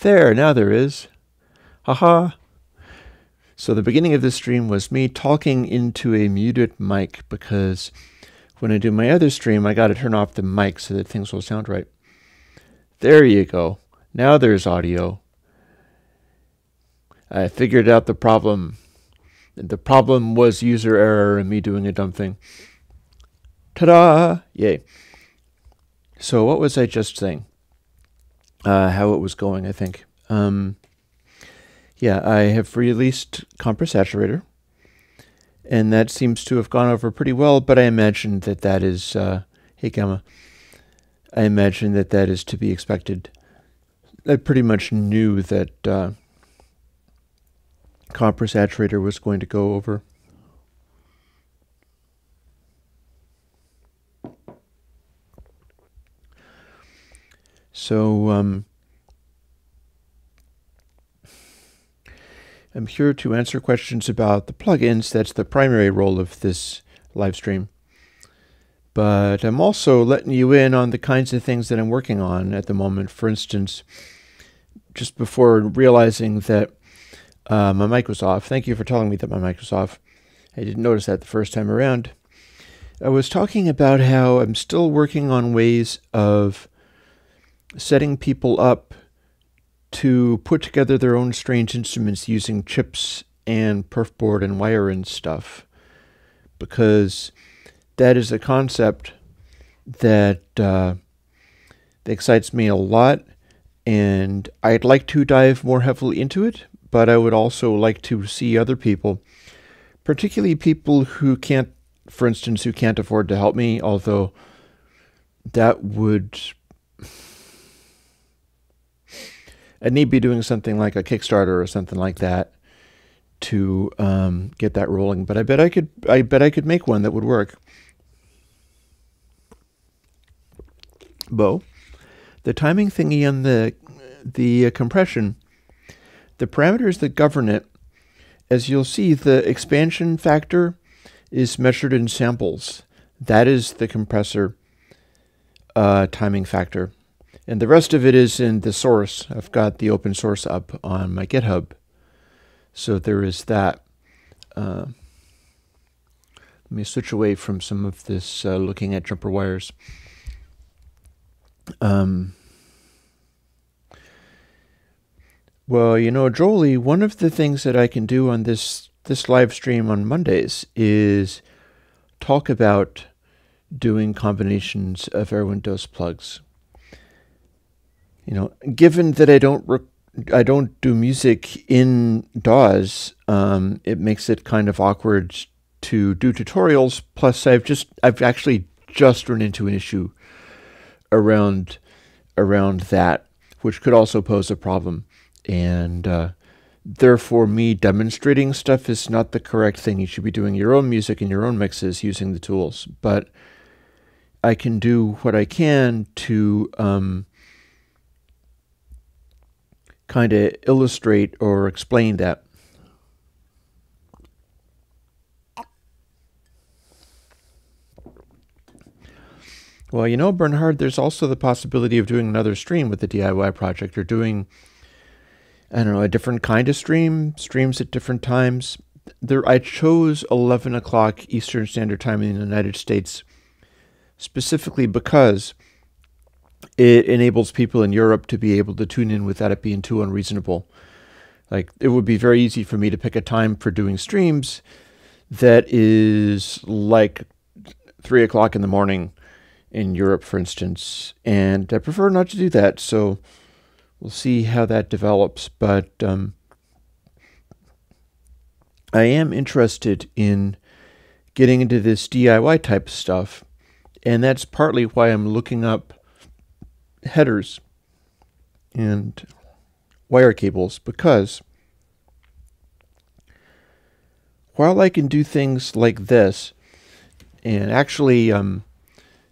There, now there is. Haha. So the beginning of this stream was me talking into a muted mic because when I do my other stream, I got to turn off the mic so that things will sound right. There you go. Now there's audio. I figured out the problem. The problem was user error and me doing a dumb thing. Ta-da! Yay. So what was I just saying? How it was going, I think. Yeah, I have released Compress Saturator, and that seems to have gone over pretty well, but I imagine that that is, hey Gamma, I imagine that that is to be expected. I pretty much knew that Compress Saturator was going to go over. So, I'm here to answer questions about the plugins. That's the primary role of this live stream. But I'm also letting you in on the kinds of things that I'm working on at the moment. For instance, just before realizing that my mic was off, thank you for telling me that my mic was off. I didn't notice that the first time around. I was talking about how I'm still working on ways of setting people up to put together their own strange instruments using chips and perf board and wire and stuff, because that is a concept that excites me a lot, and I'd like to dive more heavily into it, but I would also like to see other people, particularly people who can't, for instance, who can't afford to help me, although that would... I'd need to be doing something like a Kickstarter or something like that to get that rolling. But I bet I could make one that would work. Bo, the timing thingy on the compression, the parameters that govern it, as you'll see, the expansion factor is measured in samples. That is the compressor timing factor. And the rest of it is in the source. I've got the open source up on my GitHub. So there is that. Let me switch away from some of this looking at jumper wires. Well, you know, Jolie, one of the things that I can do on this live stream on Mondays is talk about doing combinations of Air Windows plugs. You know, given that I don't do music in DAWs, it makes it kind of awkward to do tutorials. Plus, I've actually just run into an issue around that, which could also pose a problem. And therefore, me demonstrating stuff is not the correct thing. You should be doing your own music and your own mixes using the tools. But I can do what I can to kind of illustrate or explain that. Well, you know, Bernhard, there's also the possibility of doing another stream with the DIY project, or doing, I don't know, a different kind of streams at different times. I chose 11 o'clock Eastern Standard Time in the United States specifically because it enables people in Europe to be able to tune in without it being too unreasonable. Like, it would be very easy for me to pick a time for doing streams that is like 3 o'clock in the morning in Europe, for instance. And I prefer not to do that, so we'll see how that develops. But I am interested in getting into this DIY type stuff, and that's partly why I'm looking up headers and wire cables, because while I can do things like this, and actually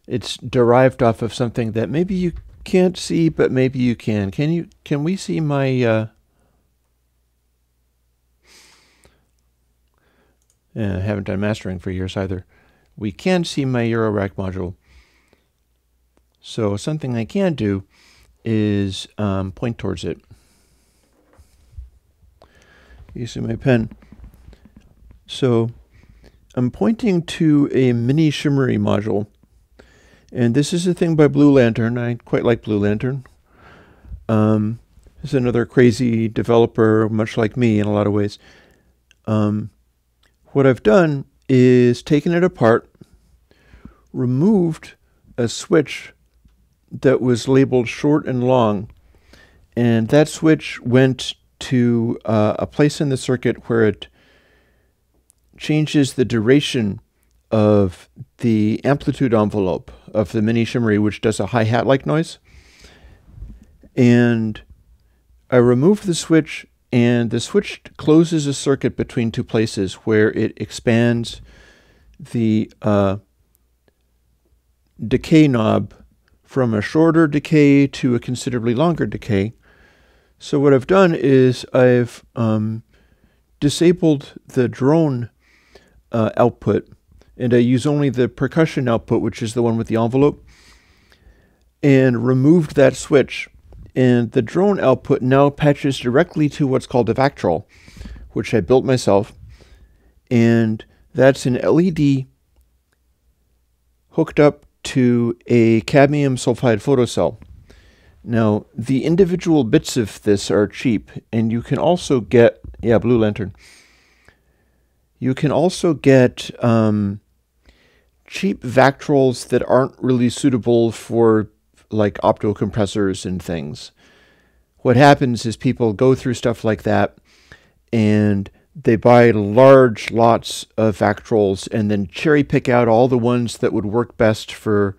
it's derived off of something that maybe you can't see, but maybe you can. Can we see my I haven't done mastering for years either. We can see my Eurorack module. So something I can do is point towards it. using my pen. So I'm pointing to a mini shimmery module. And this is a thing by Blue Lantern. I quite like Blue Lantern. It's another crazy developer, much like me in a lot of ways. What I've done is taken it apart, removed a switch that was labeled short and long, and that switch went to a place in the circuit where it changes the duration of the amplitude envelope of the mini shimmery, which does a hi-hat-like noise. And I removed the switch, and the switch closes a circuit between two places where it expands the decay knob from a shorter decay to a considerably longer decay. So what I've done is I've disabled the drone output, and I use only the percussion output, which is the one with the envelope, and removed that switch. And the drone output now patches directly to what's called a Vactrol, which I built myself. And that's an LED hooked up to a cadmium sulfide photocell. Now, the individual bits of this are cheap, and you can also get, Blue Lantern. You can also get cheap Vactrols that aren't really suitable for like optocompressors and things. What happens is people go through stuff like that and they buy large lots of Vactrols and then cherry pick out all the ones that would work best for,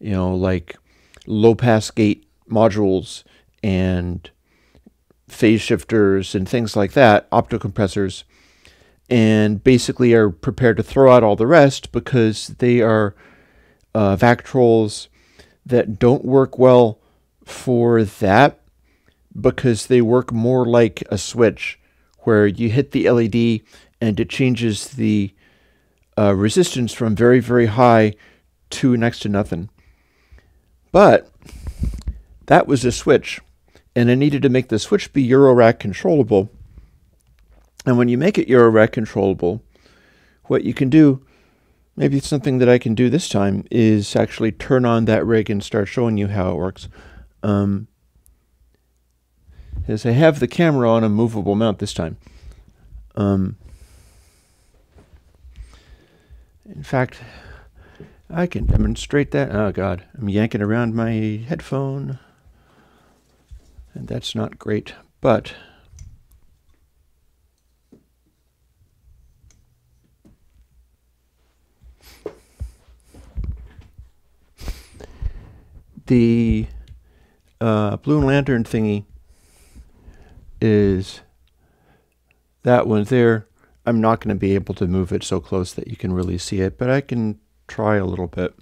like low pass gate modules and phase shifters and things like that, optocompressors, and basically are prepared to throw out all the rest because they are Vactrols that don't work well for that, because they work more like a switch where you hit the LED and it changes the resistance from very, very high to next to nothing. But that was a switch, and I needed to make the switch be Eurorack controllable. And when you make it Eurorack controllable, what you can do, maybe it's something that I can do this time, is actually turn on that rig and start showing you how it works. As I have the camera on a movable mount this time. In fact, I can demonstrate that. Oh God, I'm yanking around my headphone, and that's not great, but the Blue Lantern thingy is that one there. I'm not going to be able to move it so close that you can really see it, but I can try a little bit.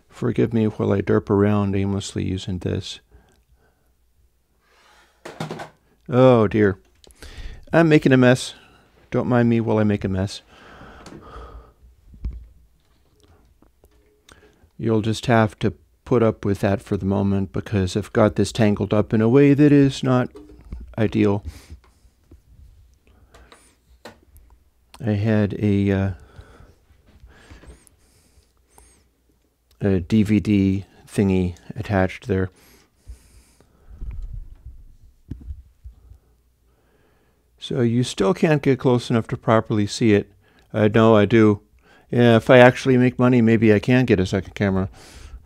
Forgive me while I derp around aimlessly using this. Oh dear. I'm making a mess. Don't mind me while I make a mess. You'll just have to put up with that for the moment, because I've got this tangled up in a way that is not ideal. I had a DVD thingy attached there. So you still can't get close enough to properly see it. I know I do. Yeah, if I actually make money, maybe I can get a second camera.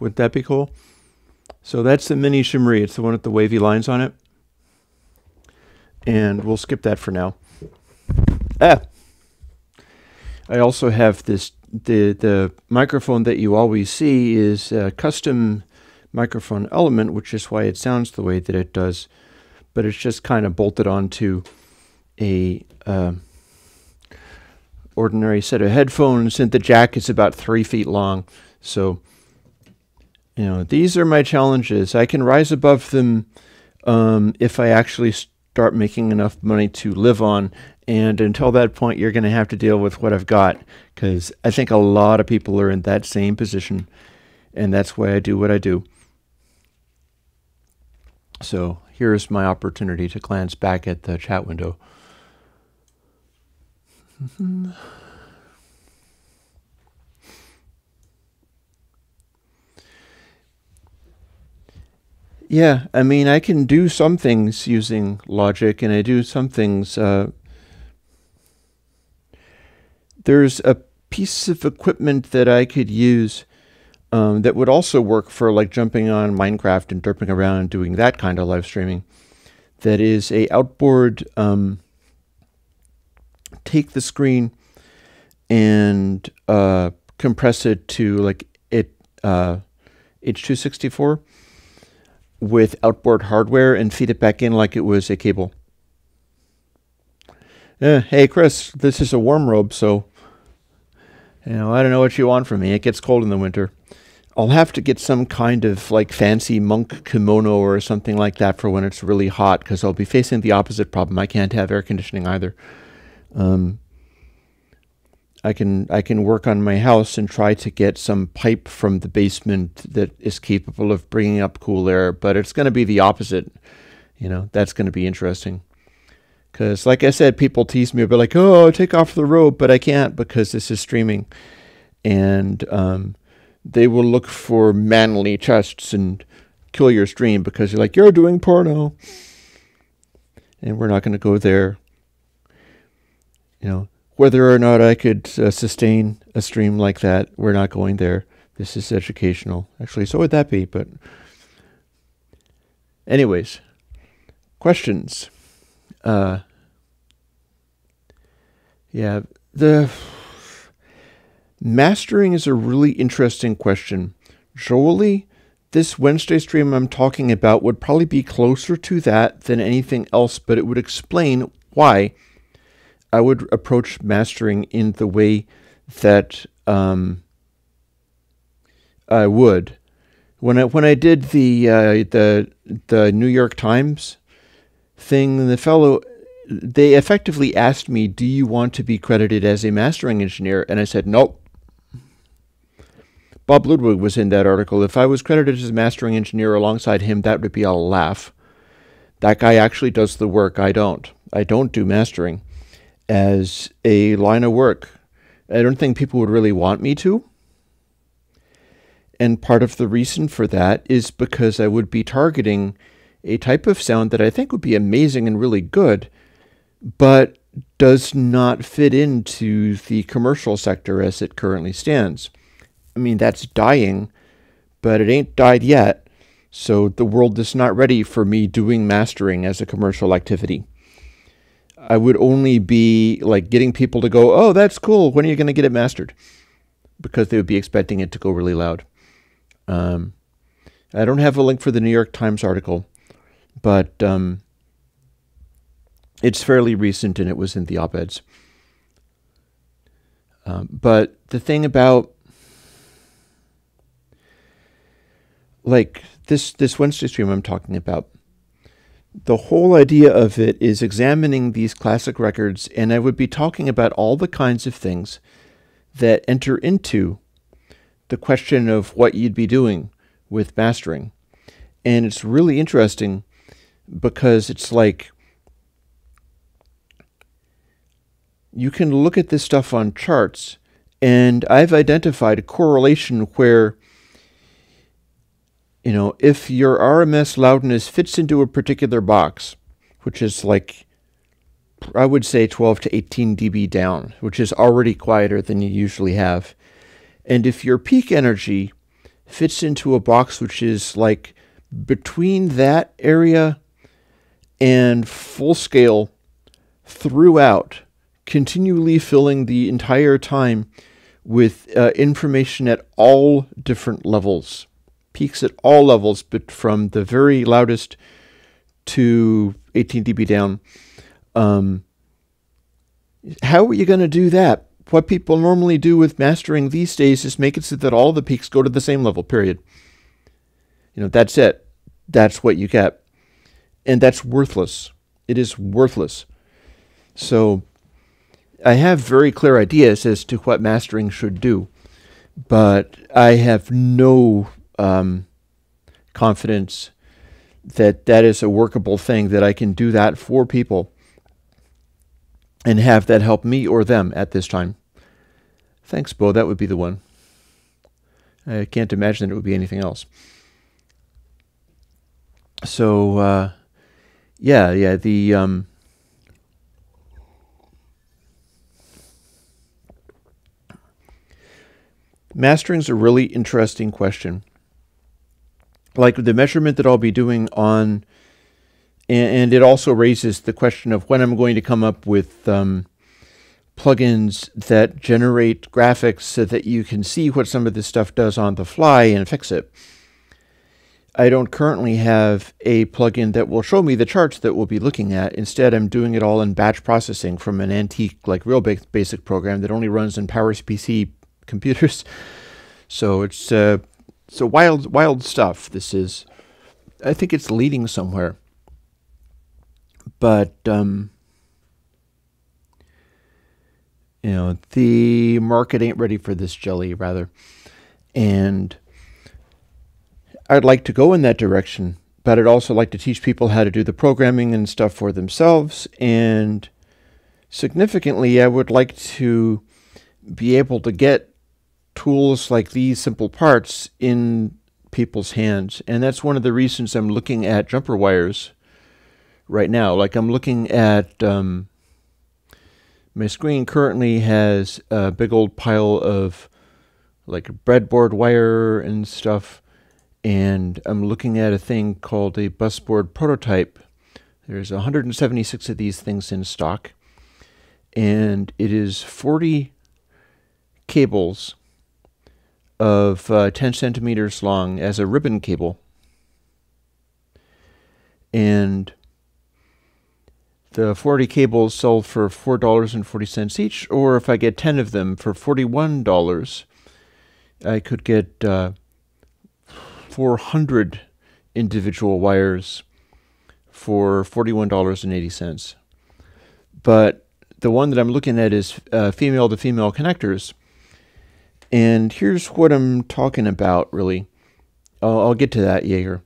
Wouldn't that be cool? So that's the mini shimmery. It's the one with the wavy lines on it. And we'll skip that for now. I also have this, the microphone that you always see is a custom microphone element, which is why it sounds the way that it does. But it's just kind of bolted onto a ordinary set of headphones, and the jack is about 3 feet long. So these are my challenges. I can rise above them if I actually start making enough money to live on. And until that point, you're going to have to deal with what I've got, because I think a lot of people are in that same position, and that's why I do what I do. So here's my opportunity to glance back at the chat window. Yeah, I mean, I can do some things using logic, and I do some things. There's a piece of equipment that I could use that would also work for like jumping on Minecraft and derping around and doing that kind of live streaming. That is a outboard, take the screen and compress it to like H.264 with outboard hardware and feed it back in like it was a cable. Hey Chris, this is a warm robe, so I don't know what you want from me. It gets cold in the winter. I'll have to get some kind of like fancy monk kimono or something like that for when it's really hot, because I'll be facing the opposite problem. I can't have air conditioning either. I can work on my house and try to get some pipe from the basement that is capable of bringing up cool air, but it's going to be the opposite. That's going to be interesting. Because, like I said, people tease me about like, oh, take off the robe, but I can't because this is streaming. And they will look for manly chests and kill your stream because you're like, you're doing porno. And we're not going to go there. Whether or not I could sustain a stream like that, we're not going there. This is educational. Actually, so would that be, but anyways, questions. Yeah, the mastering is a really interesting question. Jolie, this Wednesday stream I'm talking about would probably be closer to that than anything else, but it would explain why I would approach mastering in the way that I would. When I did the New York Times thing, they effectively asked me, "Do you want to be credited as a mastering engineer?" And I said, "Nope." Bob Ludwig was in that article. If I was credited as a mastering engineer alongside him, that would be a laugh. That guy actually does the work. I don't. I don't do mastering as a line of work. I don't think people would really want me to. And part of the reason for that is because I would be targeting a type of sound that I think would be amazing and really good, but does not fit into the commercial sector as it currently stands. I mean, that's dying, but it ain't died yet. So the world is not ready for me doing mastering as a commercial activity. I would only be like getting people to go, "Oh, that's cool. When are you going to get it mastered?" Because they would be expecting it to go really loud. I don't have a link for the New York Times article, but it's fairly recent and it was in the op-eds. But the thing about like this Wednesday stream I'm talking about, the whole idea of it is examining these classic records, and I would be talking about all the kinds of things that enter into the question of what you'd be doing with mastering. And it's really interesting because it's like you can look at this stuff on charts, and I've identified a correlation where if your RMS loudness fits into a particular box, which is like, I would say 12 to 18 dB down, which is already quieter than you usually have. And if your peak energy fits into a box which is like between that area and full scale throughout, continually filling the entire time with information at all different levels, peaks at all levels, but from the very loudest to 18 dB down. How are you going to do that? What people normally do with mastering these days is make it so that all the peaks go to the same level, period. That's it. That's what you get. And that's worthless. It is worthless. So I have very clear ideas as to what mastering should do, but I have no confidence that is a workable thing, that I can do that for people and have that help me or them at this time. Thanks, Bo. That would be the one. I can't imagine that it would be anything else. So, the mastering's a really interesting question. Like the measurement that I'll be doing on, and it also raises the question of when I'm going to come up with plugins that generate graphics so that you can see what some of this stuff does on the fly and fix it. I don't currently have a plugin that will show me the charts that we'll be looking at. Instead, I'm doing it all in batch processing from an antique, like real basic program that only runs in PowerPC computers. So it's wild stuff. This is, I think it's leading somewhere. But, the market ain't ready for this jelly, rather. And I'd like to go in that direction, but I'd also like to teach people how to do the programming and stuff for themselves. And significantly, I would like to be able to get tools like these simple parts in people's hands. And that's one of the reasons I'm looking at jumper wires right now. Like I'm looking at, my screen currently has a big old pile of like breadboard wire and stuff. And I'm looking at a thing called a busboard prototype. There's 176 of these things in stock. And it is 40 cables of 10 centimeters long as a ribbon cable. And the 40 cables sell for $4.40 each, or if I get 10 of them for $41, I could get 400 individual wires for $41.80. But the one that I'm looking at is female-to-female connectors. And here's what I'm talking about, really. I'll get to that, Jaeger.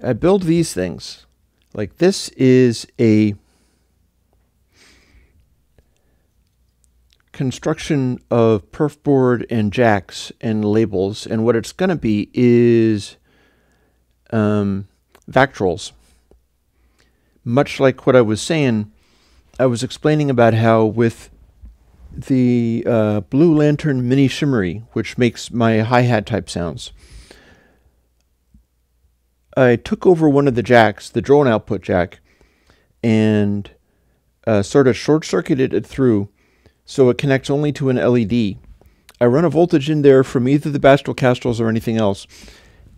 I build these things. Like this is a construction of perf board and jacks and labels, and what it's going to be is Vactrols. Much like what I was saying, I was explaining about how with the Blue Lantern Mini Shimmery, which makes my hi-hat type sounds, I took over one of the jacks, the drone output jack, and sort of short-circuited it through so it connects only to an LED. I run a voltage in there from either the Bastel Castrals or anything else,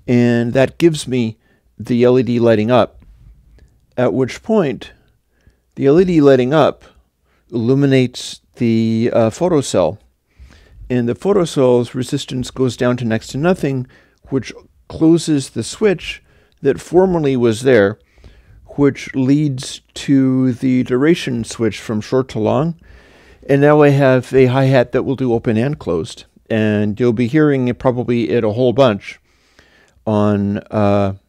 and that gives me the LED lighting up, at which point the LED lighting up illuminates the photocell, and the photocell's resistance goes down to next to nothing, which closes the switch that formerly was there, which leads to the duration switch from short to long. And now I have a hi-hat that will do open and closed. And you'll be hearing it probably a whole bunch on the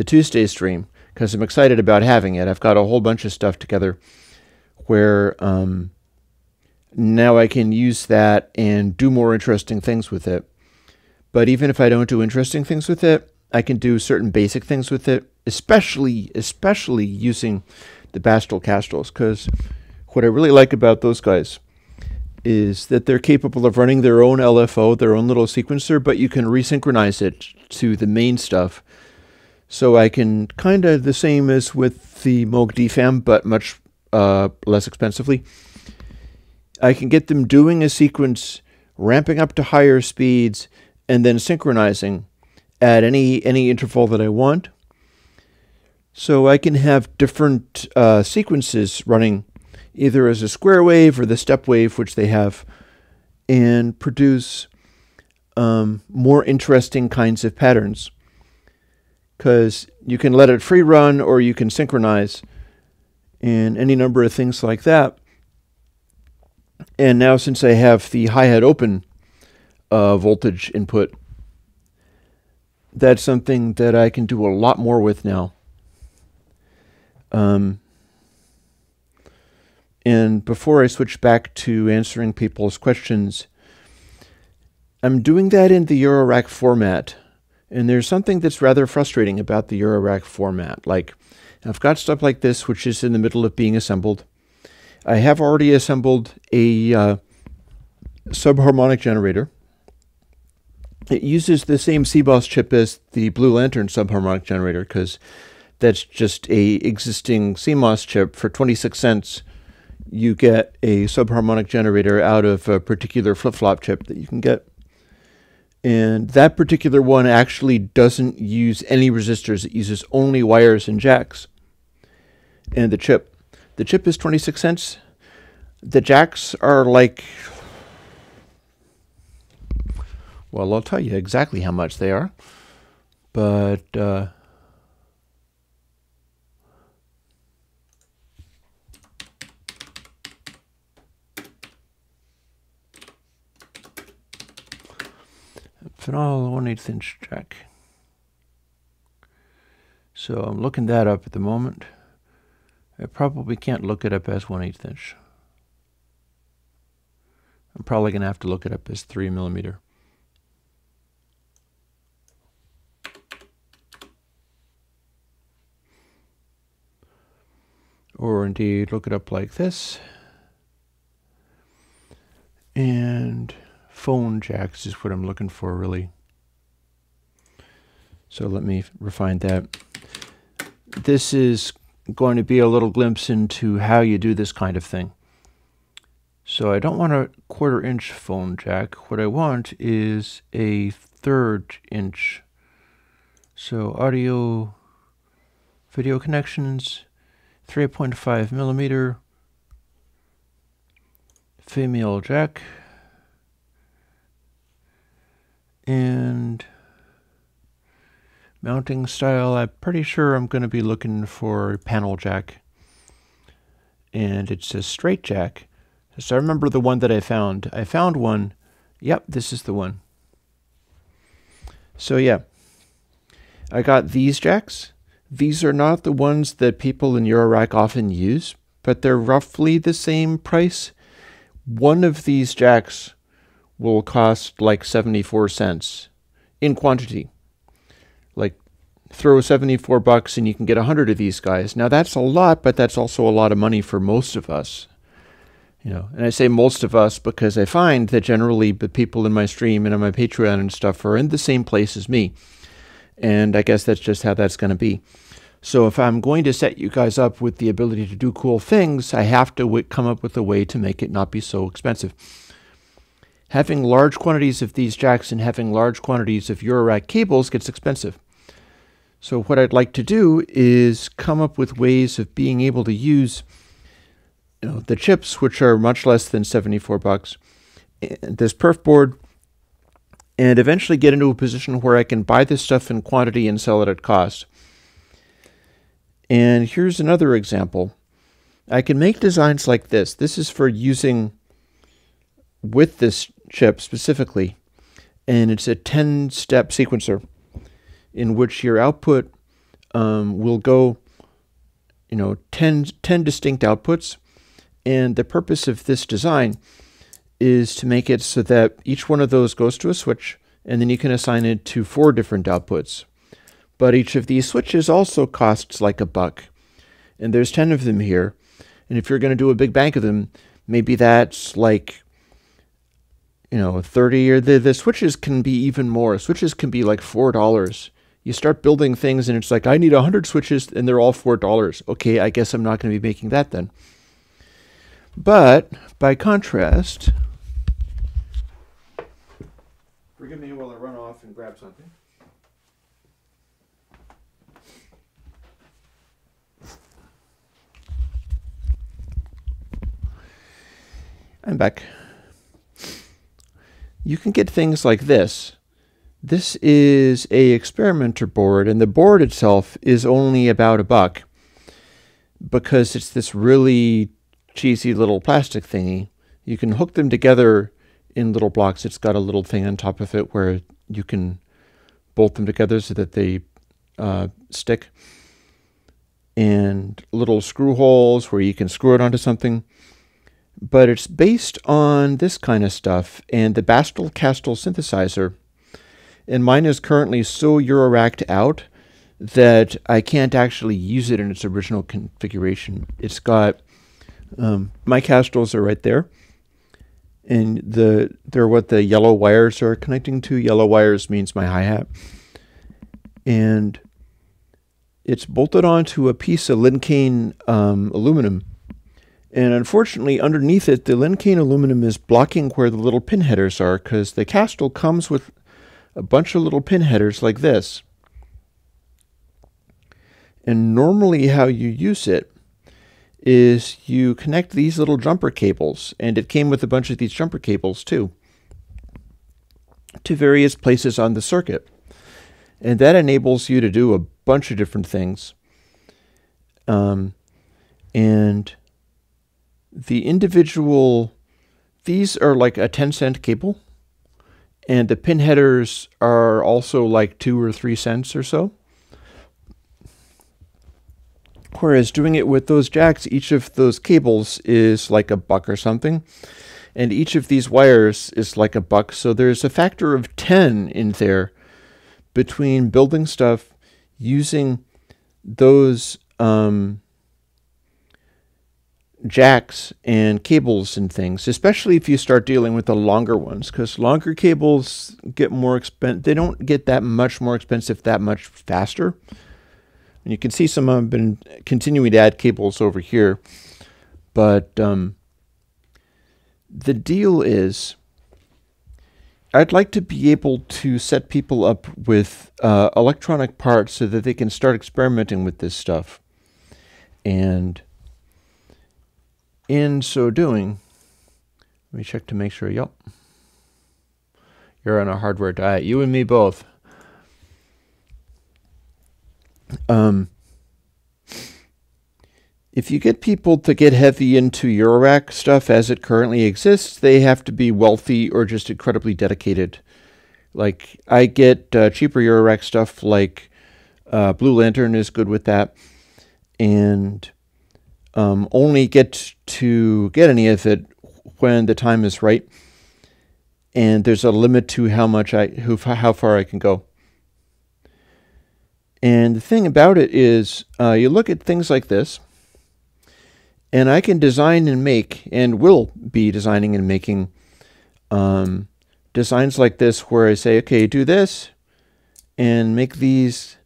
Tuesday stream, because I'm excited about having it. I've got a whole bunch of stuff together where now I can use that and do more interesting things with it. But even if I don't do interesting things with it, I can do certain basic things with it, especially using the Bastel Castrals, because what I really like about those guys is that they're capable of running their own LFO, their own little sequencer, but you can resynchronize it to the main stuff. So I can kind of the same as with the Moog DFAM, but much less expensively. I can get them doing a sequence, ramping up to higher speeds, and then synchronizing at any interval that I want. So I can have different sequences running either as a square wave or the step wave, which they have, and produce more interesting kinds of patterns. Because you can let it free run or you can synchronize and any number of things like that. And now since I have the hi-hat open voltage input, that's something that I can do a lot more with now. And before I switch back to answering people's questions, I'm doing that in the Eurorack format. And there's something that's rather frustrating about the Eurorack format. Like, I've got stuff like this, which is in the middle of being assembled. I have already assembled a subharmonic generator. It uses the same CBOS chip as the Blue Lantern subharmonic generator, because that's just a existing CMOS chip. For 26 cents, you get a subharmonic generator out of a particular flip-flop chip that you can get. And that particular one actually doesn't use any resistors. It uses only wires and jacks. And the chip is 26 cents. The jacks are like, well, I'll tell you exactly how much they are. But phenol 1/8 inch jack. So I'm looking that up at the moment. I probably can't look it up as 1/8 inch. I'm probably going to have to look it up as 3 millimeter. Or indeed look it up like this. And phone jacks is what I'm looking for, really. So let me refine that. This is going to be a little glimpse into how you do this kind of thing. So I don't want a 1/4 inch phone jack. What I want is a 1/3 inch. So audio, video connections, 3.5 millimeter, female jack, and mounting style, I'm pretty sure I'm going to be looking for a panel jack. And it's a straight jack. So I remember the one that I found. I found one. Yep, this is the one. So yeah, I got these jacks. These are not the ones that people in Eurorack often use, but they're roughly the same price. One of these jacks will cost like 74 cents in quantity. Like, throw 74 bucks and you can get 100 of these guys. Now that's a lot, but that's also a lot of money for most of us. You know, and I say most of us because I find that generally the people in my stream and on my Patreon and stuff are in the same place as me. And I guess that's just how that's going to be. So if I'm going to set you guys up with the ability to do cool things, I have to come up with a way to make it not be so expensive. Having large quantities of these jacks and having large quantities of Eurorack cables gets expensive. So what I'd like to do is come up with ways of being able to use, you know, the chips, which are much less than 74 bucks, this perf board, and eventually get into a position where I can buy this stuff in quantity and sell it at cost. And here's another example. I can make designs like this. This is for using with this chip specifically, and it's a 10-step sequencer in which your output will go, you know, 10 distinct outputs. And the purpose of this design is to make it so that each one of those goes to a switch, and then you can assign it to 4 different outputs. But each of these switches also costs like $1. And there's 10 of them here. And if you're going to do a big bank of them, maybe that's like, you know, 30, or the switches can be even more. Switches can be like $4. You start building things and it's like, I need 100 switches and they're all $4. Okay, I guess I'm not going to be making that then. But by contrast, forgive me while I run off and grab something. I'm back. You can get things like this. This is a experimenter board, and the board itself is only about $1 because it's this really cheesy little plastic thingy. You can hook them together in little blocks. It's got a little thing on top of it where you can bolt them together so that they stick, and little screw holes where you can screw it onto something. But it's based on this kind of stuff and the Bastel-Castel synthesizer. And mine is currently so Euroracked out that I can't actually use it in its original configuration. It's got, my Castles are right there. And they're what the yellow wires are connecting to. Yellow wires means my hi-hat. And it's bolted onto a piece of Lincane aluminum. And unfortunately, underneath it, the Lincane aluminum is blocking where the little pin headers are, because the Castle comes with a bunch of little pin headers like this. And normally how you use it is you connect these little jumper cables, and it came with a bunch of these jumper cables too, to various places on the circuit. And that enables you to do a bunch of different things. And the individual, these are like a 10-cent cable, and the pin headers are also like 2 or 3 cents or so. Whereas doing it with those jacks, each of those cables is like $1 or something, and each of these wires is like $1. So there's a factor of 10 in there between building stuff using those jacks and cables and things, especially if you start dealing with the longer ones, because longer cables get more expensive. They don't get that much more expensive that much faster. And you can see some have been continuing to add cables over here. But the deal is, I'd like to be able to set people up with electronic parts so that they can start experimenting with this stuff. And in so doing, let me check to make sure, yep, you're on a hardware diet. You and me both. If you get people to get heavy into Eurorack stuff as it currently exists, they have to be wealthy or just incredibly dedicated. Like, I get cheaper Eurorack stuff like Blue Lantern is good with that, and only get to get any of it when the time is right, and there's a limit to how far I can go. And the thing about it is, you look at things like this, and I can design and make, and will be designing and making designs like this where I say, okay, do this, and make these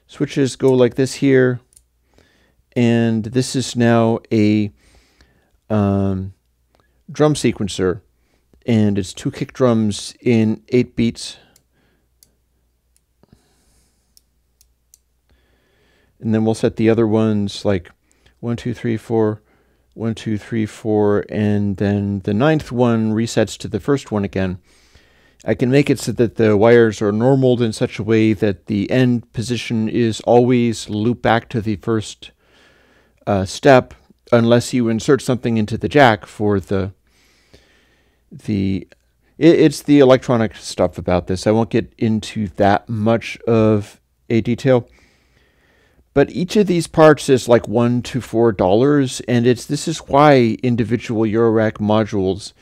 switches go like this here, and this is now a drum sequencer, and it's 2 kick drums in 8 beats. And then we'll set the other ones like 1, 2, 3, 4, 1, 2, 3, 4, and then the 9th one resets to the first one again. I can make it so that the wires are normaled in such a way that the end position is always loop back to the first step, unless you insert something into the jack for it's the electronic stuff about this. I won't get into that much of a detail. But each of these parts is like $1 to $4, and this is why individual Eurorack modules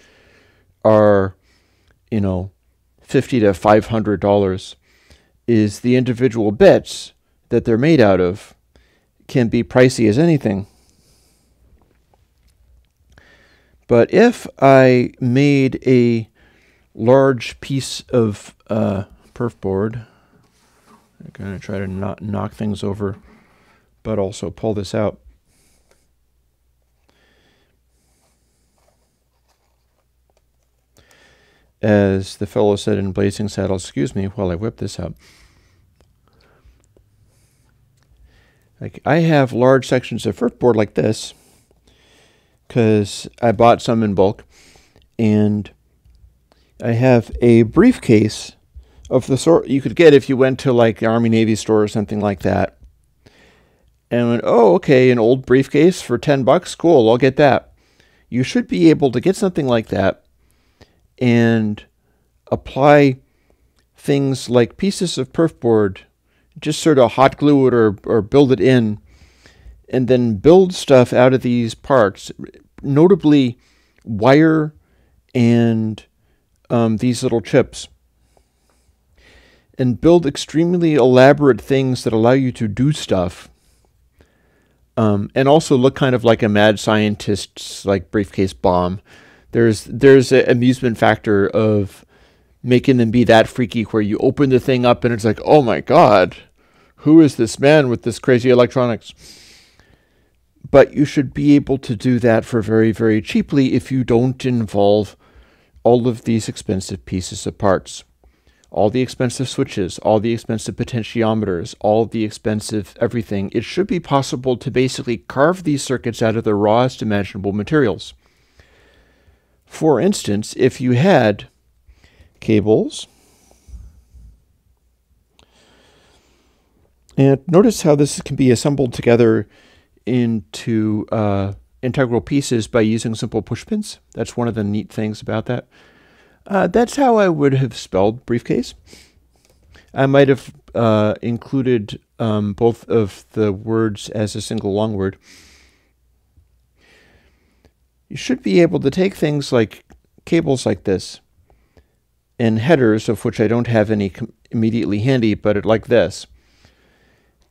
are, $50 to $500. Is the individual bits that they're made out of can be pricey as anything. But if I made a large piece of perf board, I'm going to try to not knock things over, but also pull this out. As the fellow said in Blazing Saddles, excuse me while I whip this out. Like, I have large sections of fretboard like this because I bought some in bulk, and I have a briefcase of the sort you could get if you went to like the Army Navy store or something like that. And I went, oh, okay, an old briefcase for $10, cool, I'll get that. You should be able to get something like that and apply things like pieces of perf board, just sort of hot glue it or build it in, and then build stuff out of these parts, notably wire and these little chips, and build extremely elaborate things that allow you to do stuff, and also look kind of like a mad scientist's like briefcase bomb. There's an amusement factor of making them be that freaky where you open the thing up and it's like, oh my god, who is this man with this crazy electronics? But you should be able to do that for very, very cheaply if you don't involve all of these expensive pieces of parts. All the expensive switches, all the expensive potentiometers, all the expensive everything. It should be possible to basically carve these circuits out of the rawest imaginable materials. For instance, if you had cables, and notice how this can be assembled together into integral pieces by using simple push pins. That's one of the neat things about that. That's how I would have spelled briefcase. I might have included both of the words as a single long word. You should be able to take things like cables like this and headers, of which I don't have any immediately handy, but like this.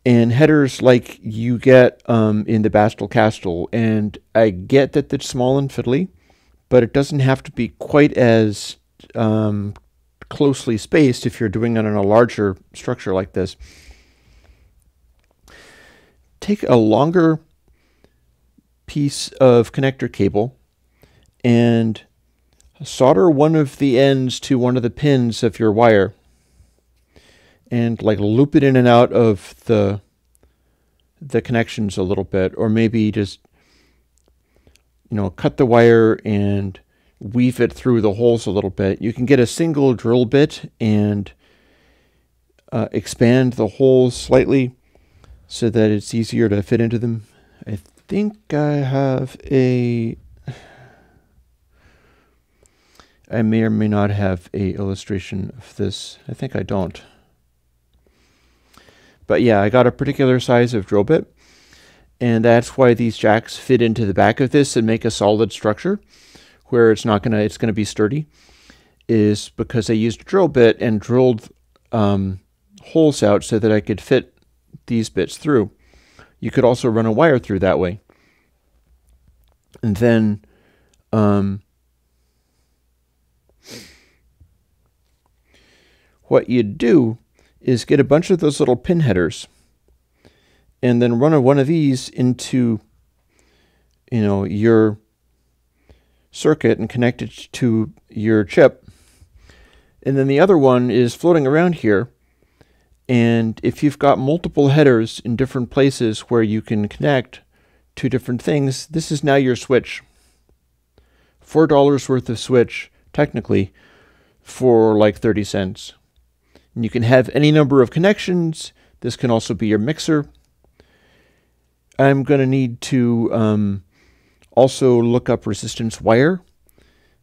And headers like you get in the Bastel Castle. And I get that it's small and fiddly, but it doesn't have to be quite as closely spaced if you're doing it on a larger structure like this. Take a longer piece of connector cable and solder one of the ends to one of the pins of your wire and like loop it in and out of the connections a little bit, or maybe just, you know, cut the wire and weave it through the holes a little bit. You can get a single drill bit and expand the holes slightly so that it's easier to fit into them. I think I may or may not have a illustration of this. I think I don't. But yeah, I got a particular size of drill bit, and that's why these jacks fit into the back of this and make a solid structure where it's gonna be sturdy, is because I used a drill bit and drilled holes out so that I could fit these bits through. You could also run a wire through that way. And then what you'd do is get a bunch of those little pin headers and then run one of these into, you know, your circuit and connect it to your chip. And then the other one is floating around here. And if you've got multiple headers in different places where you can connect to different things, this is now your switch. $4 worth of switch, technically, for like 30 cents. And you can have any number of connections. This can also be your mixer. I'm going to need to also look up resistance wire,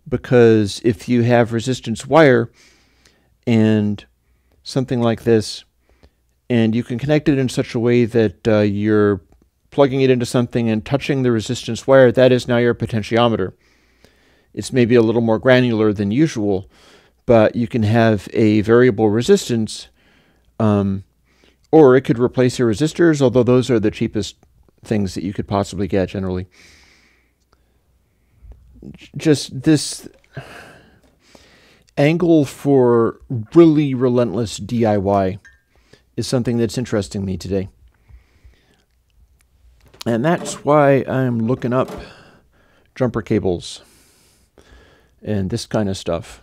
because if you have resistance wire and something like this, and you can connect it in such a way that you're plugging it into something and touching the resistance wire, that is now your potentiometer. It's maybe a little more granular than usual, but you can have a variable resistance, or it could replace your resistors, although those are the cheapest things that you could possibly get generally. Just this angle for really relentless DIY is something that's interesting me today. And that's why I'm looking up jumper cables and this kind of stuff.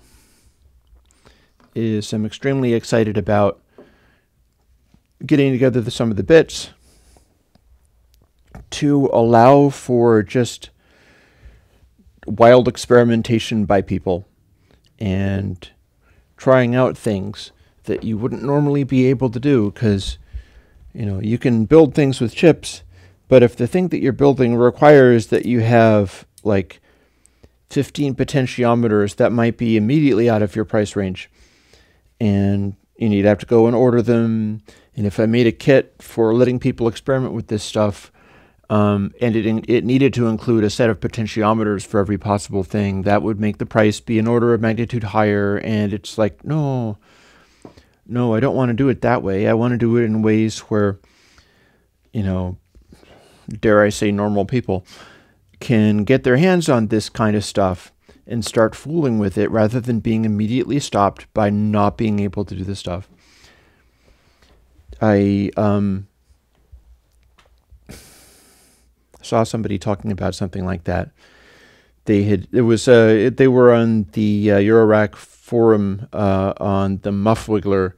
I'm extremely excited about getting together some of the bits to allow for just wild experimentation by people and trying out things that you wouldn't normally be able to do, because, you know, you can build things with chips, but if the thing that you're building requires that you have like 15 potentiometers, that might be immediately out of your price range. and you'd have to go and order them. And if I made a kit for letting people experiment with this stuff, and it needed to include a set of potentiometers for every possible thing, that would make the price be an order of magnitude higher. And it's like, no, I don't want to do it that way. I want to do it in ways where, dare I say, normal people can get their hands on this kind of stuff and start fooling with it rather than being immediately stopped by not being able to do the stuff. I saw somebody talking about something like that. They were on the Eurorack forum on the Muffwiggler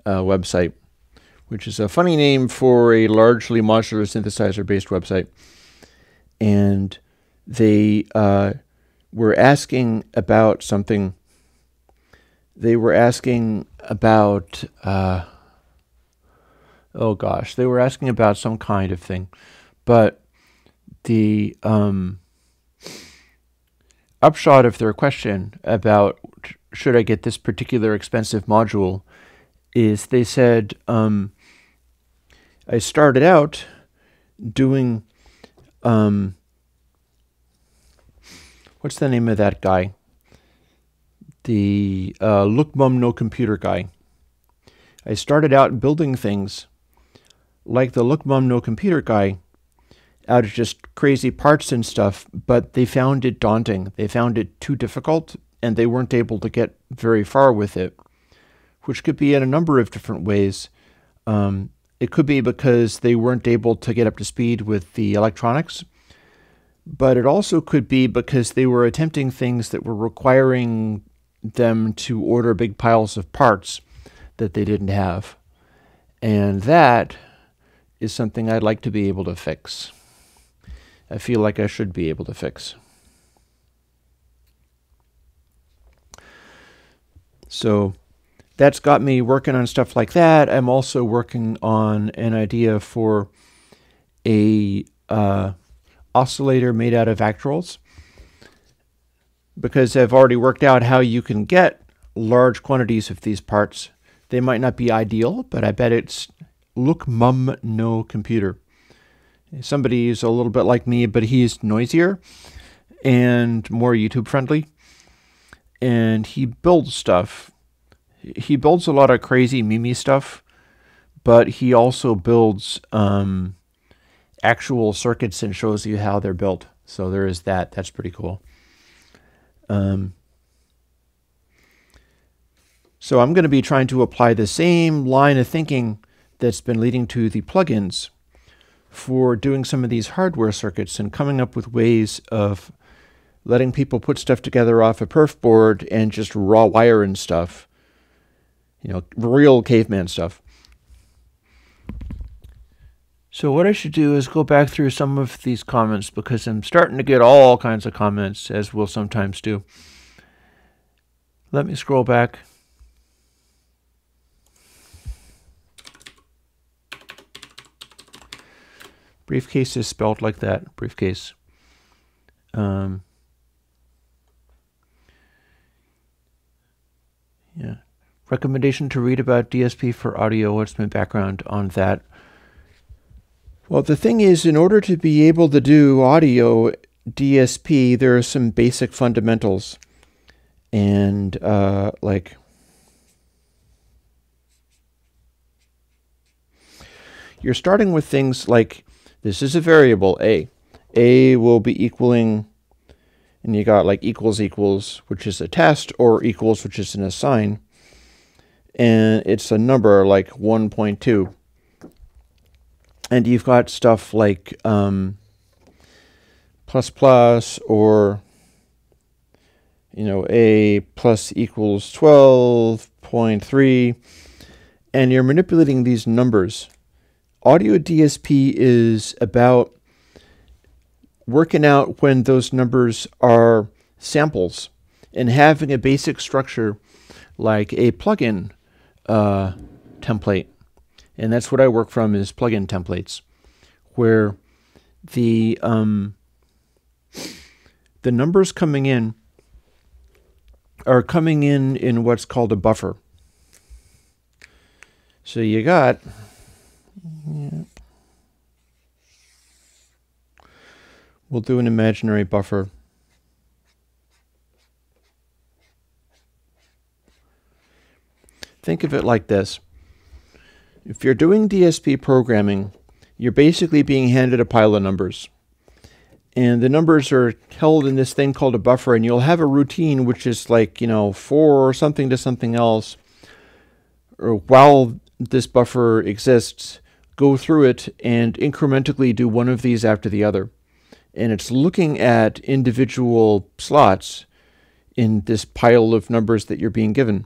website, which is a funny name for a largely modular synthesizer-based website. And they were asking about something. They were asking about, they were asking about some kind of thing. But the upshot of their question about should I get this particular expensive module is they said, I started out doing, what's the name of that guy? The Look Mum No Computer guy. I started out building things like the Look Mum No Computer guy out of just crazy parts and stuff, but they found it daunting. They found it too difficult, and they weren't able to get very far with it, which could be in a number of different ways. It could be because they weren't able to get up to speed with the electronics, but it also could be because they were attempting things that were requiring them to order big piles of parts that they didn't have. And that is something I'd like to be able to fix. I feel like I should be able to fix. So that's got me working on stuff like that. I'm also working on an idea for a oscillator made out of Actrols, because I've already worked out how you can get large quantities of these parts. They might not be ideal, but I bet it's Look Mum No Computer. Somebody is a little bit like me, but he's noisier and more YouTube friendly. And he builds stuff. He builds a lot of crazy Mimi stuff, but he also builds actual circuits and shows you how they're built. So there is that. That's pretty cool. So I'm going to be trying to apply the same line of thinking that's been leading to the plugins for doing some of these hardware circuits and coming up with ways of letting people put stuff together off a perf board and just raw wire and stuff. Real caveman stuff. So what I should do is go back through some of these comments, because I'm starting to get all kinds of comments, as we'll sometimes do. Let me scroll back. Briefcase is spelled like that, briefcase. Yeah. Recommendation to read about DSP for audio. What's my background on that? Well, the thing is, in order to be able to do audio DSP, there are some basic fundamentals. And you're starting with things like, this is a variable, A. A will be equaling, and you got like equals equals, which is a test, or equals, which is an assign. And it's a number like 1.2. And you've got stuff like plus plus, or A plus equals 12.3, and you're manipulating these numbers. Audio DSP is about working out when those numbers are samples and having a basic structure like a plugin template. And that's what I work from, is plugin templates, where the numbers coming in are coming in what's called a buffer. So you got, yeah, we'll do an imaginary buffer. Think of it like this. If you're doing DSP programming, you're basically being handed a pile of numbers. And the numbers are held in this thing called a buffer, and you'll have a routine which is like, for something to something else, or while this buffer exists, go through it and incrementally do one of these after the other. And it's looking at individual slots in this pile of numbers that you're being given.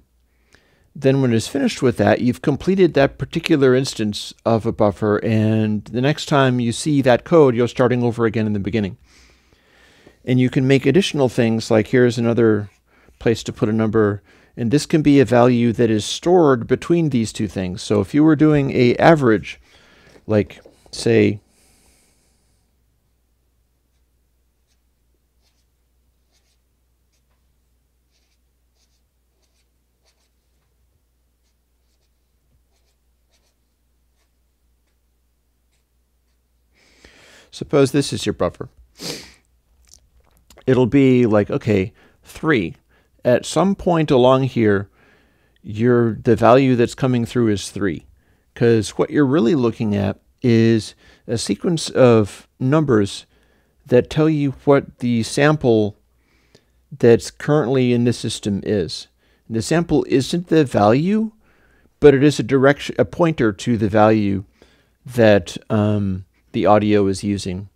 Then when it's finished with that, you've completed that particular instance of a buffer, and the next time you see that code, you're starting over again in the beginning. And you can make additional things, like here's another place to put a number, and this can be a value that is stored between these two things. So if you were doing an average, like say, suppose this is your buffer. It'll be like, okay, 3. At some point along here, the value that's coming through is 3. Because what you're really looking at is a sequence of numbers that tell you what the sample that's currently in the system is. And the sample isn't the value, but it is a pointer to the value that the audio is using.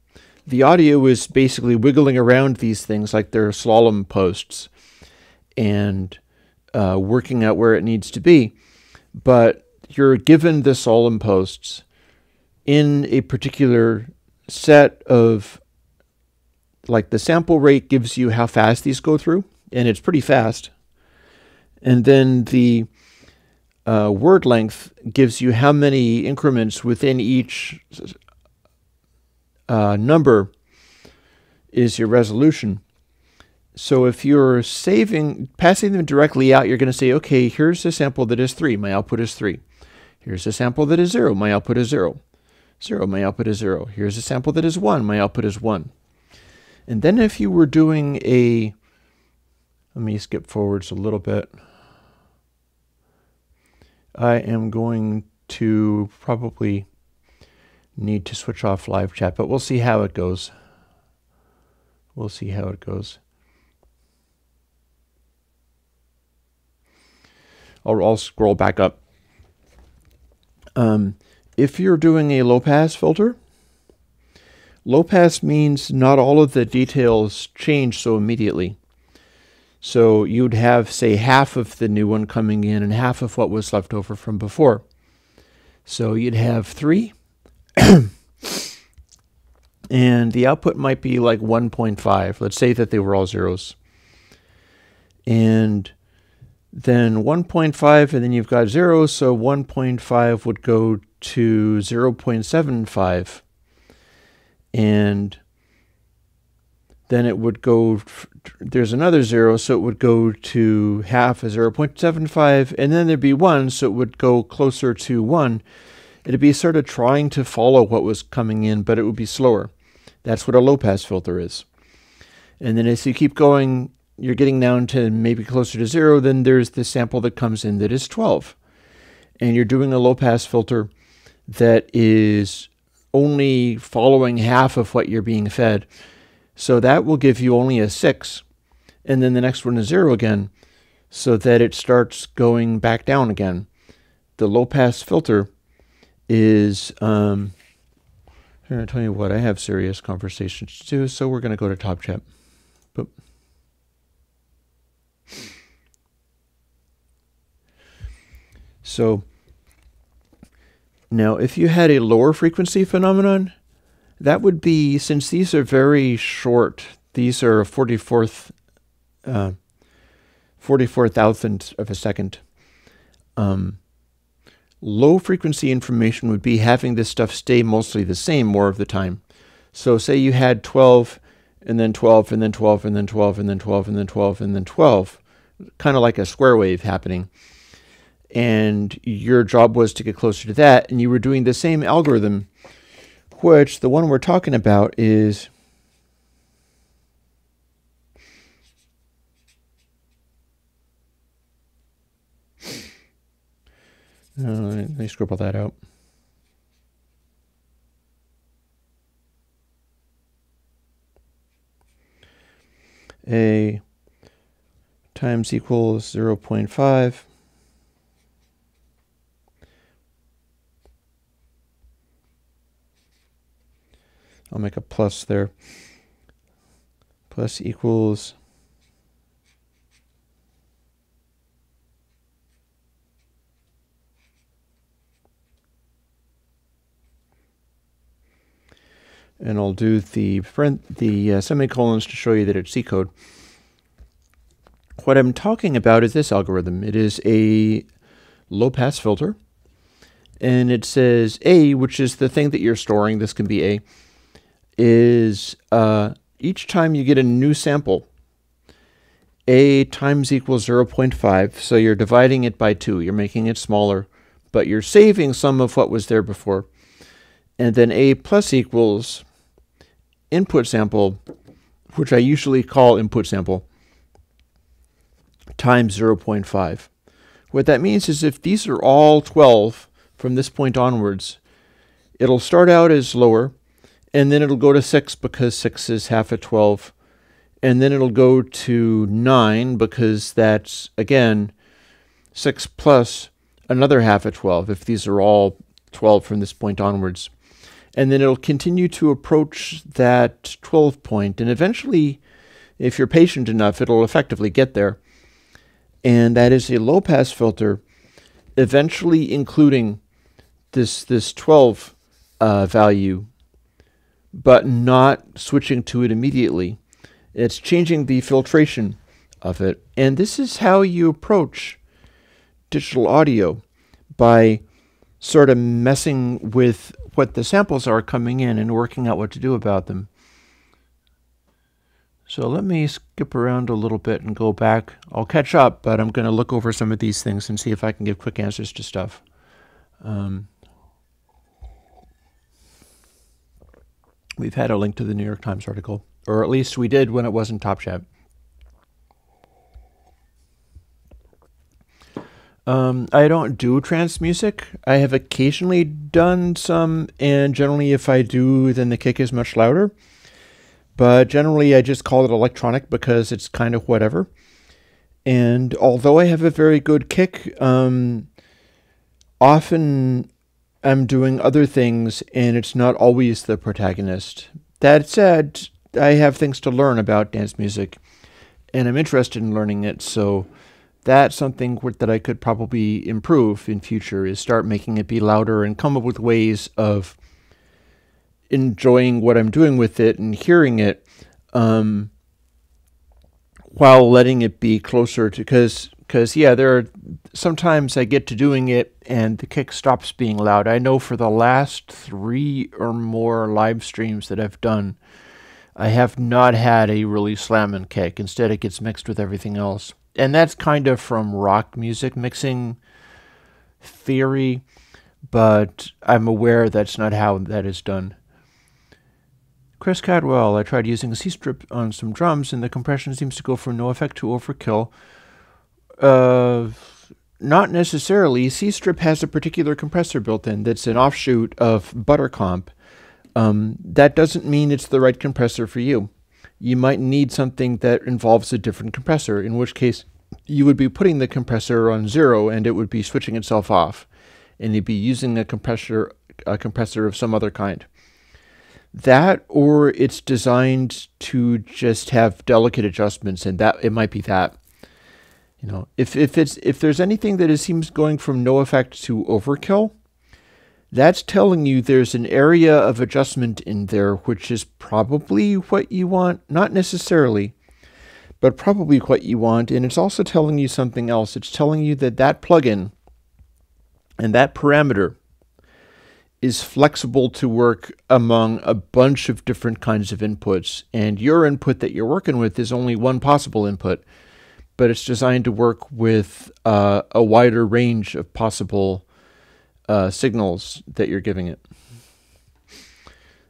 The audio is basically wiggling around these things like they're slalom posts and working out where it needs to be. But you're given the slalom posts in a particular set of, like the sample rate gives you how fast these go through, and it's pretty fast. And then the word length gives you how many increments within each number is your resolution. So if you're passing them directly out, you're going to say, okay, here's a sample that is 3, my output is 3. Here's a sample that is 0, my output is 0. 0, my output is 0. Here's a sample that is 1, my output is 1. And then if you were doing let me skip forwards a little bit. I am going to probably need to switch off live chat, but we'll see how it goes. We'll see how it goes. I'll scroll back up. If you're doing a low-pass filter, low-pass means not all of the details change so immediately. So you'd have, say, half of the new one coming in and half of what was left over from before. So you'd have 3. And the output might be like 1.5. Let's say that they were all zeros. And then 1.5, and then you've got 0, so 1.5 would go to 0.75. And then it would go, there's another 0, so it would go to half of 0.75, and then there'd be 1, so it would go closer to 1. It'd be sort of trying to follow what was coming in, but it would be slower. That's what a low-pass filter is. And then as you keep going, you're getting down to maybe closer to 0, then there's the sample that comes in that is 12. And you're doing a low-pass filter that is only following half of what you're being fed. So that will give you only a 6. And then the next one is 0 again, so that it starts going back down again. The low-pass filter is, I'm going to tell you what, I have serious conversations to do, so we're going to go to Top Chat. Boop. So now if you had a lower frequency phenomenon, that would be, since these are very short, these are a 44,000th of a second, low frequency information would be having this stuff stay mostly the same more of the time. So say you had 12, and then 12, and then 12, and then 12, and then 12, and then 12, and then 12, kind of like a square wave happening. and your job was to get closer to that, and you were doing the same algorithm, which the one we're talking about is let me scribble that out. A times equals 0.5 I'll make a plus there. Plus equals and I'll do the semicolons to show you that it's C code. What I'm talking about is this algorithm. It is a low-pass filter, and it says A, which is the thing that you're storing, this can be A, is each time you get a new sample, A times equals 0.5, so you're dividing it by 2. You're making it smaller, but you're saving some of what was there before. And then A plus equals input sample, which I usually call input sample, times 0.5. What that means is if these are all 12 from this point onwards, it'll start out as lower, and then it'll go to 6 because 6 is half of 12, and then it'll go to 9 because that's, again, 6 plus another half of 12 if these are all 12 from this point onwards. And then it'll continue to approach that 12 point, and eventually, if you're patient enough, it'll effectively get there. And that is a low-pass filter, eventually including this 12 value, but not switching to it immediately. It's changing the filtration of it. And this is how you approach digital audio, by sort of messing with what the samples are coming in and working out what to do about them. So let me skip around a little bit and go back. I'll catch up, but I'm going to look over some of these things and see if I can give quick answers to stuff. We've had a link to the New York Times article, or at least we did when it wasn't Top Chat. I don't do trance music. I have occasionally done some, and generally if I do, then the kick is much louder. But generally I just call it electronic because it's kind of whatever. And although I have a very good kick, often I'm doing other things and it's not always the protagonist. That said, I have things to learn about dance music, and I'm interested in learning it, so that's something that I could probably improve in future, is start making it be louder and come up with ways of enjoying what I'm doing with it and hearing it while letting it be closer to, because yeah, there are sometimes I get to doing it and the kick stops being loud. I know for the last 3 or more live streams that I've done, I have not had a really slamming kick. Instead, it gets mixed with everything else. And that's kind of from rock music mixing theory, but I'm aware that's not how that is done. Chris Cadwell, I tried using a C-strip on some drums, and the compression seems to go from no effect to overkill. Not necessarily. C-strip has a particular compressor built in that's an offshoot of Buttercomp. That doesn't mean it's the right compressor for you. You might need something that involves a different compressor, in which case you would be putting the compressor on 0 and it would be switching itself off, and you'd be using a compressor of some other kind. That, or it's designed to just have delicate adjustments, and that it might be that. You know, if there's anything that seems going from no effect to overkill, that's telling you there's an area of adjustment in there, which is probably what you want, not necessarily, but probably what you want. And it's also telling you something else. It's telling you that that plugin and that parameter is flexible to work among a bunch of different kinds of inputs. And your input that you're working with is only one possible input, but it's designed to work with a wider range of possible signals that you're giving it.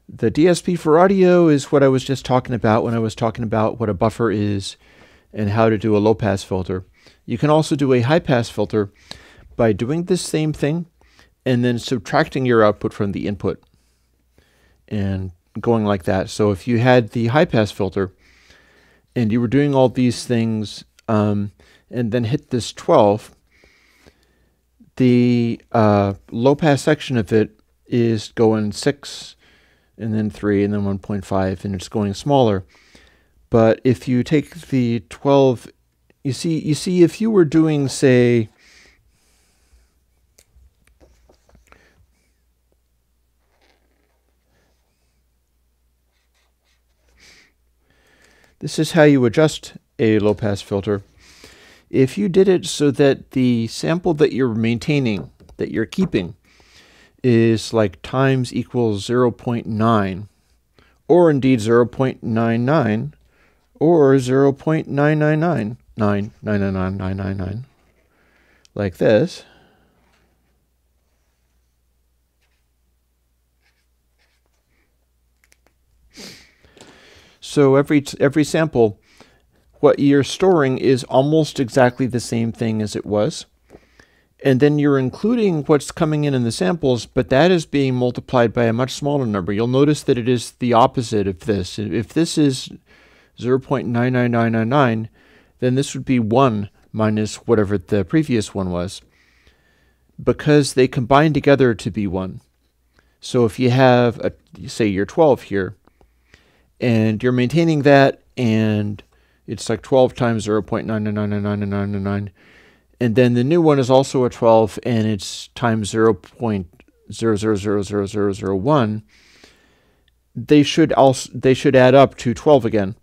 The DSP for audio is what I was just talking about when I was talking about what a buffer is and how to do a low-pass filter. You can also do a high-pass filter by doing this same thing and then subtracting your output from the input and going like that. So if you had the high-pass filter and you were doing all these things and then hit this 12, the low-pass section of it is going 6 and then 3 and then 1.5, and it's going smaller. But if you take the 12, you see if you were doing, say, this is how you adjust a low-pass filter. If you did it so that the sample that you're maintaining, that you're keeping, is like times equals 0.9, or indeed 0.99, or 0.9999999, like this. So every sample, what you're storing is almost exactly the same thing as it was. And then you're including what's coming in the samples, but that is being multiplied by a much smaller number. You'll notice that it is the opposite of this. If this is 0.99999, then this would be 1 minus whatever the previous one was, because they combine together to be 1. So if you have, say, your 12 here, and you're maintaining that, and it's like 12 times 0.9999999, and then the new one is also a 12, and it's times 0.0000001. They should add up to 12 again.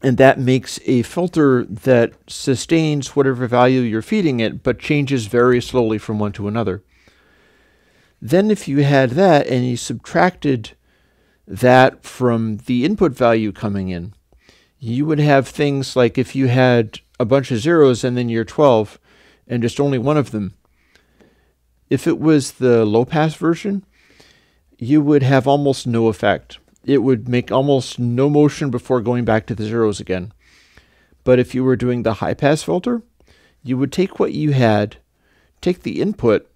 And that makes a filter that sustains whatever value you're feeding it, but changes very slowly from one to another. Then if you had that and you subtracted that from the input value coming in, you would have things like if you had a bunch of zeros and then your 12 and just only one of them. If it was the low-pass version, you would have almost no effect. It would make almost no motion before going back to the zeros again. But if you were doing the high-pass filter, you would take what you had, take the input,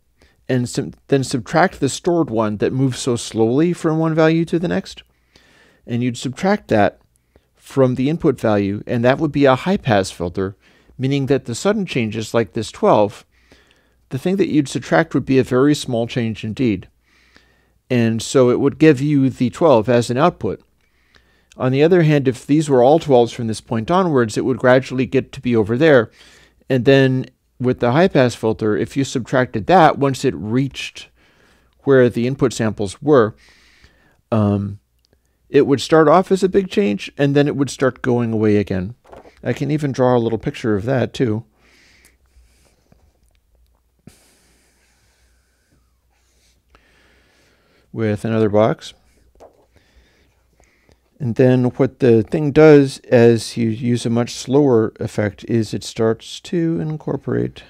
and then subtract the stored one that moves so slowly from one value to the next. And you'd subtract that from the input value, and that would be a high-pass filter, meaning that the sudden changes like this 12, the thing that you'd subtract would be a very small change indeed. And so it would give you the 12 as an output. On the other hand, if these were all 12s from this point onwards, it would gradually get to be over there. And then with the high-pass filter, if you subtracted that, once it reached where the input samples were, it would start off as a big change, and then it would start going away again. I can even draw a little picture of that, too. With another box. And then what the thing does as you use a much slower effect is it starts to incorporate.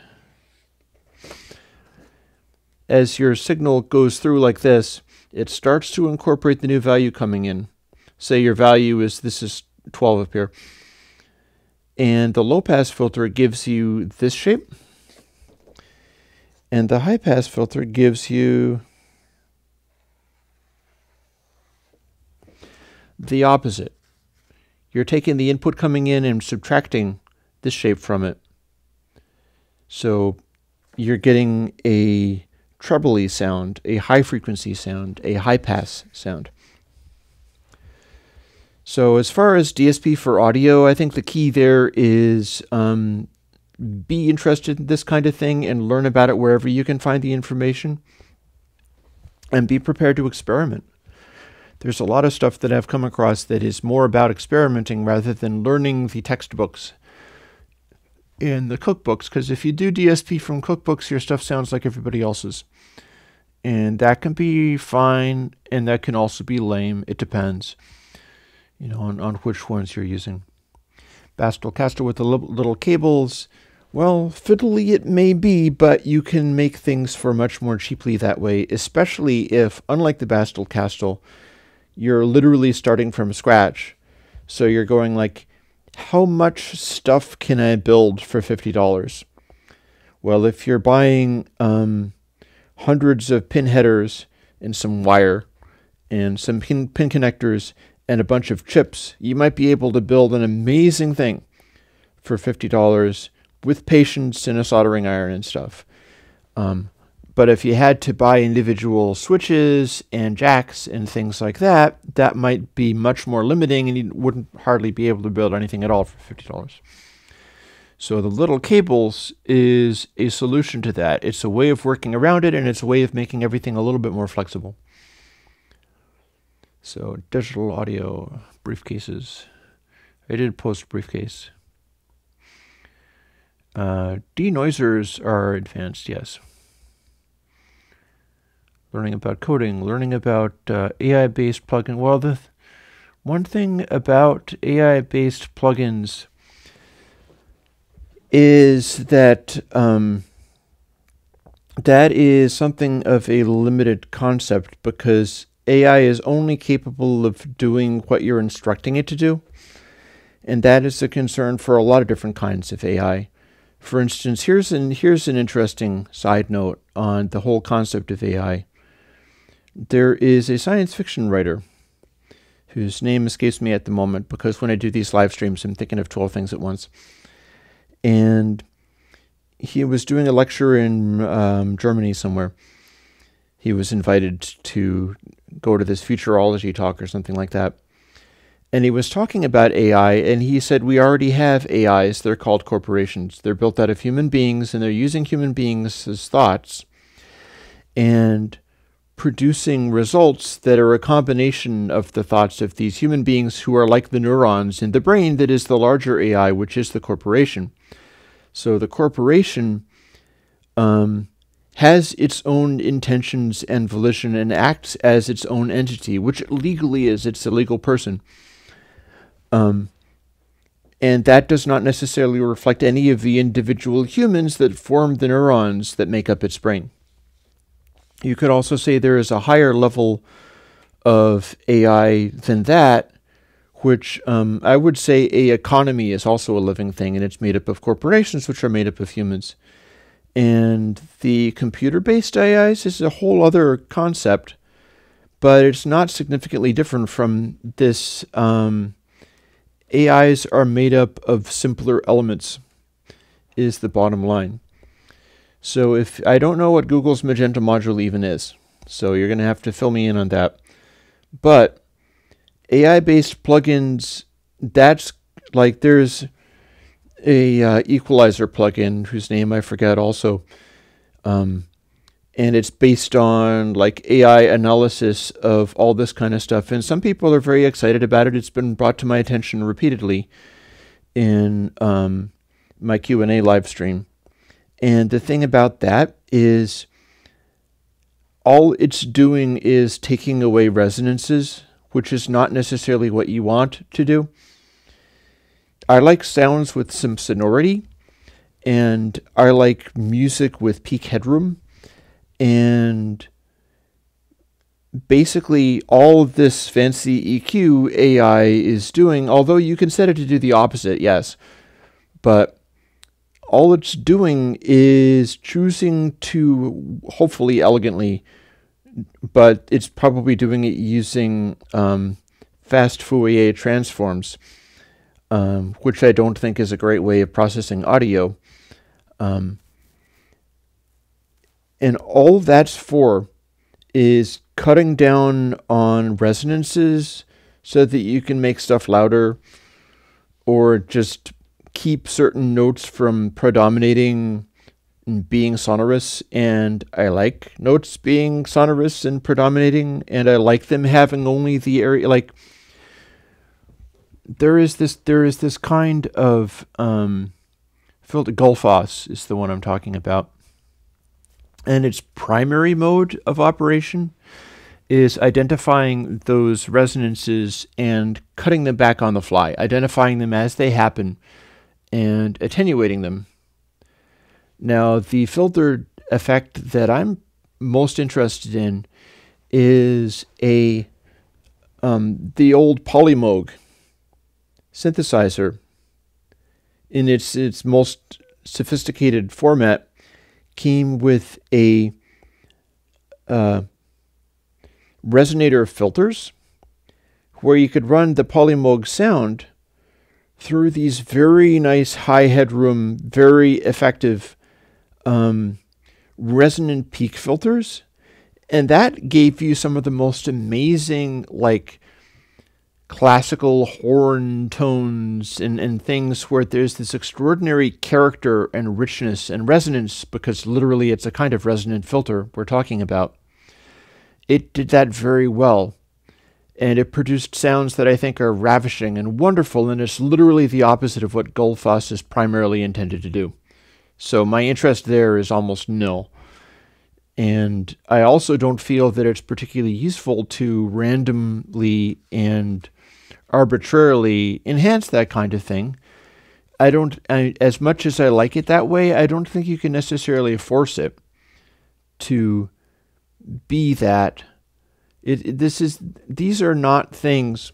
As your signal goes through like this, it starts to incorporate the new value coming in. Say your value is, this is 12 up here. And the low-pass filter gives you this shape. And the high-pass filter gives you the opposite. You're taking the input coming in and subtracting this shape from it. So you're getting a trebly sound, a high-frequency sound, a high-pass sound. So as far as DSP for audio, I think the key there is be interested in this kind of thing and learn about it wherever you can find the information, and be prepared to experiment. There's a lot of stuff that I've come across that is more about experimenting rather than learning the textbooks and the cookbooks, because if you do DSP from cookbooks, your stuff sounds like everybody else's. And that can be fine, and that can also be lame. It depends, on which ones you're using. Bastel Castle with the little cables. Well, fiddly it may be, but you can make things for much more cheaply that way, especially if, unlike the Bastel Castle, you're literally starting from scratch. So you're going like, how much stuff can I build for $50? Well, if you're buying hundreds of pin headers and some wire and some pin connectors and a bunch of chips, you might be able to build an amazing thing for $50 with patience and a soldering iron and stuff. But if you had to buy individual switches and jacks and things like that, that might be much more limiting, and you wouldn't hardly be able to build anything at all for $50. So the little cables is a solution to that. It's a way of working around it, and it's a way of making everything a little bit more flexible. So digital audio briefcases. I did post briefcase. Denoisers are advanced, yes. Learning about coding, learning about AI-based plugin. Well, the one thing about AI-based plugins is that that is something of a limited concept, because AI is only capable of doing what you're instructing it to do. And that is a concern for a lot of different kinds of AI. For instance, here's an interesting side note on the whole concept of AI. There is a science fiction writer whose name escapes me at the moment, because when I do these live streams, I'm thinking of 12 things at once. And he was doing a lecture in Germany somewhere. He was invited to go to this futurology talk or something like that. And he was talking about AI, and he said, we already have AIs. They're called corporations. They're built out of human beings, and they're using human beings as thoughts and producing results that are a combination of the thoughts of these human beings who are like the neurons in the brain that is the larger AI, which is the corporation. So the corporation has its own intentions and volition and acts as its own entity, which legally is. It's a legal person. And that does not necessarily reflect any of the individual humans that form the neurons that make up its brain. You could also say there is a higher level of AI than that, which I would say a economy is also a living thing, and it's made up of corporations, which are made up of humans. And the computer-based AIs is a whole other concept, but it's not significantly different from this. AIs are made up of simpler elements, is the bottom line. So if I don't know what Google's Magenta module even is, so you're going to have to fill me in on that. But AI-based plugins, that's like there's a equalizer plugin whose name I forget also, and it's based on like AI analysis of all this kind of stuff. And some people are very excited about it. It's been brought to my attention repeatedly in my Q&A live stream. And the thing about that is all it's doing is taking away resonances, which is not necessarily what you want to do. I like sounds with some sonority, and I like music with peak headroom. And basically all of this fancy EQ AI is doing, although you can set it to do the opposite, yes, but all it's doing is choosing to, hopefully elegantly, but it's probably doing it using fast Fourier transforms, which I don't think is a great way of processing audio. And all that's for is cutting down on resonances so that you can make stuff louder, or just keep certain notes from predominating and being sonorous. And I like notes being sonorous and predominating, and I like them having only the area, like there is this kind of filter. Gullfoss is the one I'm talking about, and its primary mode of operation is identifying those resonances and cutting them back on the fly, identifying them as they happen and attenuating them. Now, the filter effect that I'm most interested in is the old Polymoog synthesizer in its most sophisticated format came with a resonator of filters where you could run the Polymoog sound through these very nice high headroom, very effective resonant peak filters. And that gave you some of the most amazing, like, classical horn tones and things where there's this extraordinary character and richness and resonance, because literally it's a kind of resonant filter we're talking about. It did that very well. And it produced sounds that I think are ravishing and wonderful, and it's literally the opposite of what Goldfuss is primarily intended to do. So my interest there is almost nil. And I also don't feel that it's particularly useful to randomly and arbitrarily enhance that kind of thing. As much as I like it that way, I don't think you can necessarily force it to be that. These are not things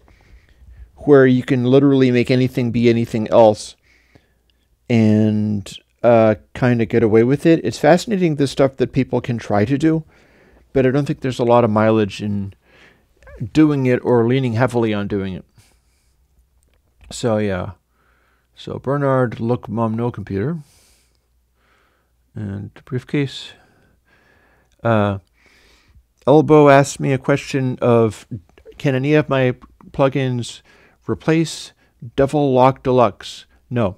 where you can literally make anything be anything else and kind of get away with it. It's fascinating, the stuff that people can try to do, but I don't think there's a lot of mileage in doing it or leaning heavily on doing it. So yeah. So Bernard, look, mom, no computer. And briefcase. Elbow asked me a question of, can any of my plugins replace Devil Lock Deluxe? No.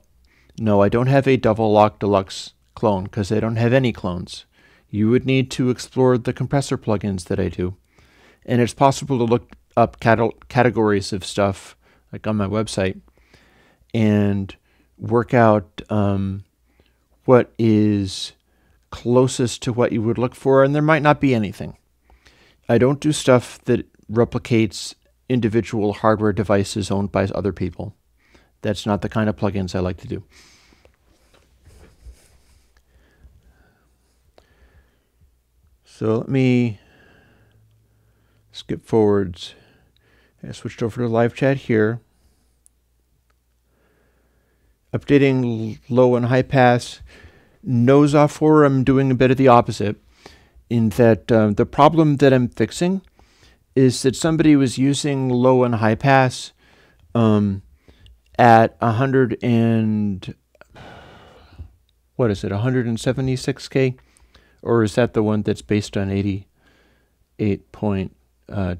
No, I don't have a Devil Lock Deluxe clone because I don't have any clones. You would need to explore the compressor plugins that I do. And it's possible to look up categories of stuff, like on my website, and work out what is closest to what you would look for, and there might not be anything. I don't do stuff that replicates individual hardware devices owned by other people. That's not the kind of plugins I like to do. So let me skip forwards. I switched over to live chat here. Updating low and high pass. Nose off for, I'm doing a bit of the opposite, in that the problem that I'm fixing is that somebody was using low and high pass at 176K, or is that the one that's based on 88.2? I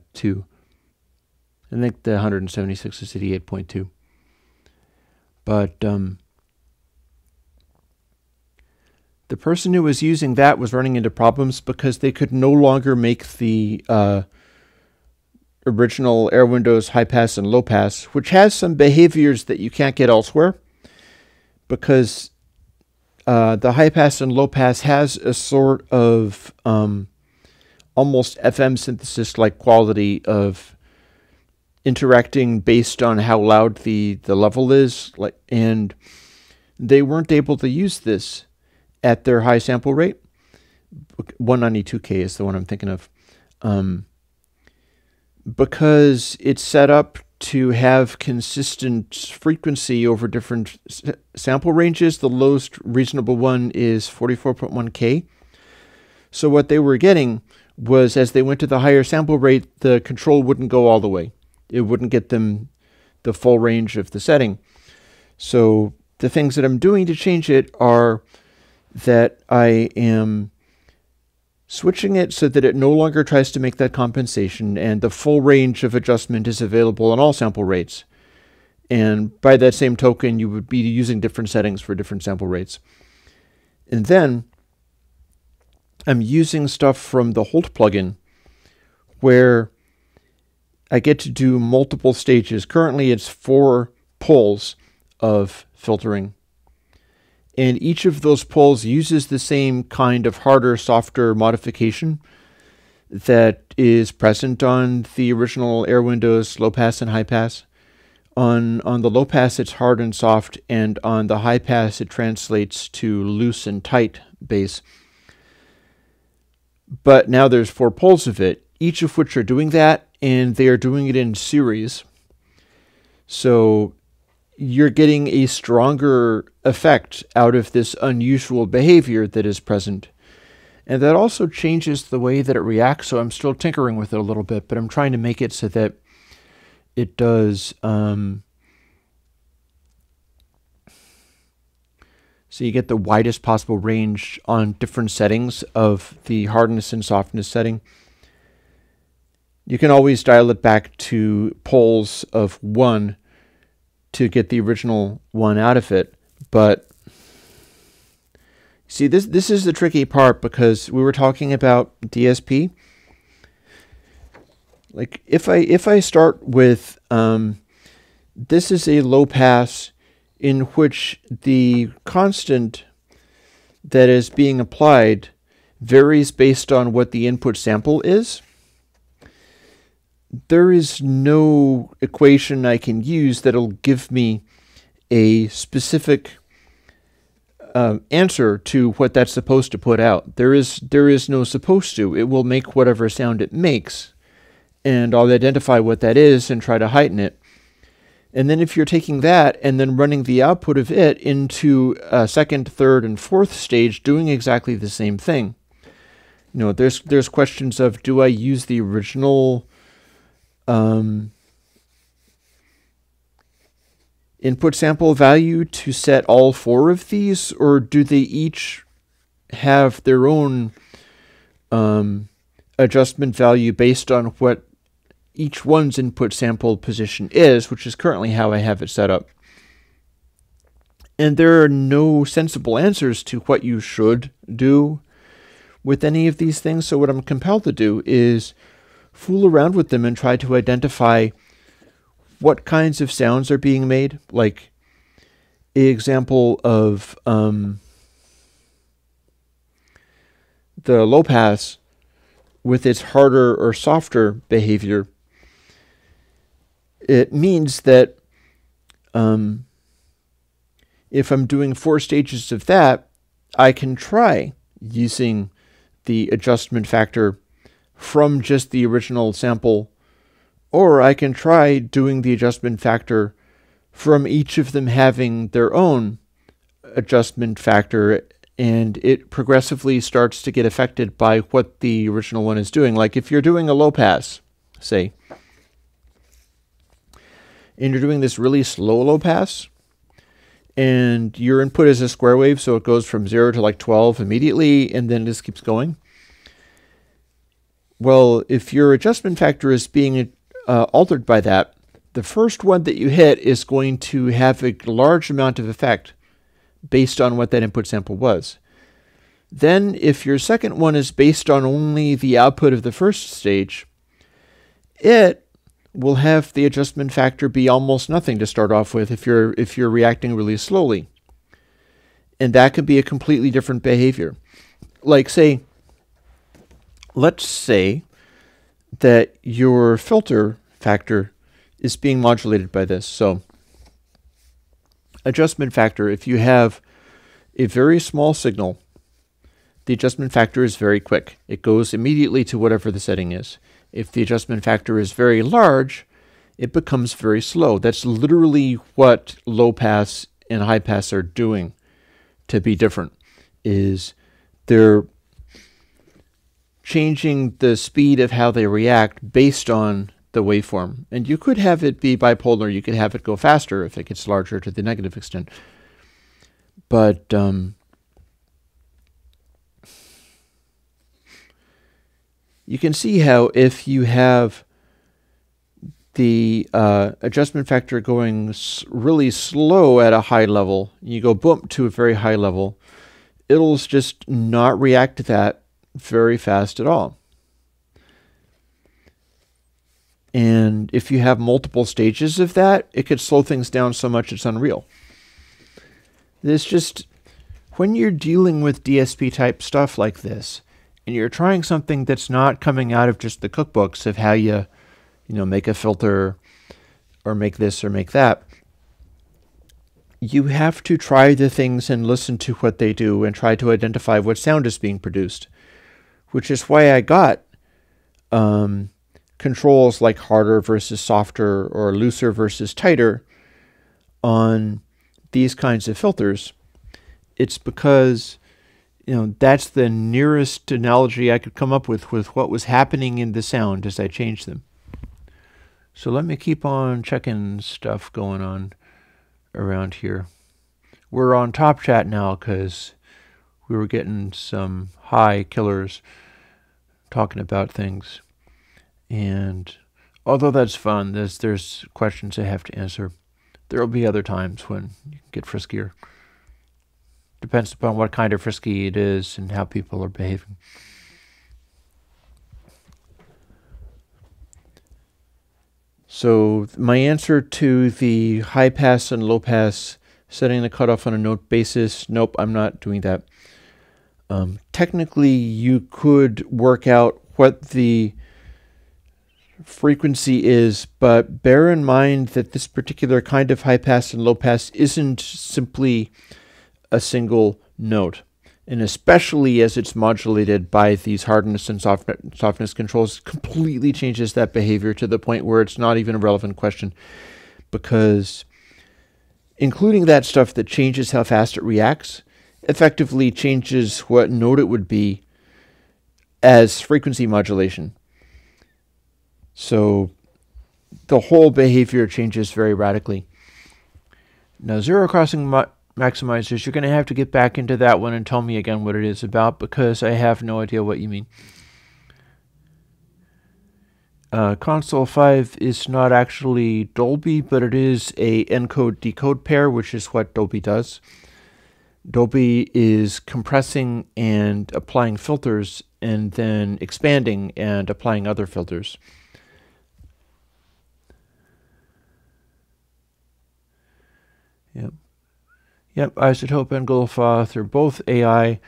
think the 176 is 88.2. But the person who was using that was running into problems because they could no longer make the original Air Windows high pass and low pass, which has some behaviors that you can't get elsewhere, because the high pass and low pass has a sort of almost FM synthesis-like quality of interacting based on how loud the level is, and they weren't able to use this at their high sample rate. 192K is the one I'm thinking of. Because it's set up to have consistent frequency over different sample ranges. The lowest reasonable one is 44.1K. So what they were getting was, as they went to the higher sample rate, the control wouldn't go all the way. It wouldn't get them the full range of the setting. So the things that I'm doing to change it are that I am switching it so that it no longer tries to make that compensation, and the full range of adjustment is available on all sample rates. And by that same token, you would be using different settings for different sample rates. And then I'm using stuff from the Holt plugin where I get to do multiple stages. Currently, it's 4 pulls of filtering. And each of those pulls uses the same kind of harder, softer modification that is present on the original Air windows low pass and high pass. On the low pass, it's hard and soft, and on the high pass, it translates to loose and tight bass. But now there's 4 poles of it, each of which are doing that, and they are doing it in series. So you're getting a stronger effect out of this unusual behavior that is present. And that also changes the way that it reacts, so I'm still tinkering with it a little bit, but I'm trying to make it so that it does, so you get the widest possible range on different settings of the hardness and softness setting. You can always dial it back to poles of 1 to get the original one out of it, but see, this is the tricky part, because we were talking about DSP. Like if I start with this is a low pass in which the constant that is being applied varies based on what the input sample is. There is no equation I can use that'll give me a specific answer to what that's supposed to put out. There is no supposed to. It will make whatever sound it makes, and I'll identify what that is and try to heighten it. And then if you're taking that and then running the output of it into a second, third, and fourth stage doing exactly the same thing, you know, there's questions of, do I use the original input sample value to set all 4 of these, or do they each have their own adjustment value based on what each one's input sample position is, which is currently how I have it set up. And there are no sensible answers to what you should do with any of these things, so what I'm compelled to do is fool around with them and try to identify what kinds of sounds are being made. Like an example of the low pass with its harder or softer behavior. It means that if I'm doing 4 stages of that, I can try using the adjustment factor from just the original sample, or I can try doing the adjustment factor from each of them having their own adjustment factor, and it progressively starts to get affected by what the original one is doing. Like if you're doing a low pass, say, and you're doing this really slow low pass, and your input is a square wave, so it goes from 0 to like 12 immediately, and then it just keeps going. Well, if your adjustment factor is being altered by that, the first one that you hit is going to have a large amount of effect based on what that input sample was. Then, if your second one is based on only the output of the first stage, it will have the adjustment factor be almost nothing to start off with if you're reacting really slowly. And that could be a completely different behavior. Like say, let's say that your filter factor is being modulated by this. So adjustment factor, if you have a very small signal, the adjustment factor is very quick. It goes immediately to whatever the setting is. If the adjustment factor is very large, it becomes very slow. That's literally what low pass and high pass are doing to be different, is they're changing the speed of how they react based on the waveform. And you could have it be bipolar. You could have it go faster if it gets larger to the negative extent. But you can see how if you have the adjustment factor going really slow at a high level, you go boom to a very high level, it'll just not react to that very fast at all. And if you have multiple stages of that, it could slow things down so much it's unreal. It's just, when you're dealing with DSP type stuff like this, and you're trying something that's not coming out of just the cookbooks of how you make a filter or make this or make that, you have to try the things and listen to what they do and try to identify what sound is being produced, which is why I got controls like harder versus softer or looser versus tighter on these kinds of filters. It's because that's the nearest analogy I could come up with what was happening in the sound as I changed them. So let me keep on checking stuff going on around here. We're on Top Chat now because we were getting some high killers talking about things. And although that's fun, there's questions I have to answer. There will be other times when you can get friskier. Depends upon what kind of frisky it is and how people are behaving. So my answer to the high pass and low pass, setting the cutoff on a note basis, nope, I'm not doing that. Technically, you could work out what the frequency is, but bear in mind that this particular kind of high pass and low pass isn't simply a single note, and especially as it's modulated by these hardness and softness controls, completely changes that behavior to the point where it's not even a relevant question, because including that stuff that changes how fast it reacts effectively changes what note it would be as frequency modulation. So the whole behavior changes very radically. Now, zero crossing maximizers, you're going to have to get back into that one and tell me again what it is about, because I have no idea what you mean. Console 5 is not actually Dolby, but it is a encode-decode pair, which is what Dolby does. Dolby is compressing and applying filters and then expanding and applying other filters. Yep, Isotope and Gulfoth, they're both AI.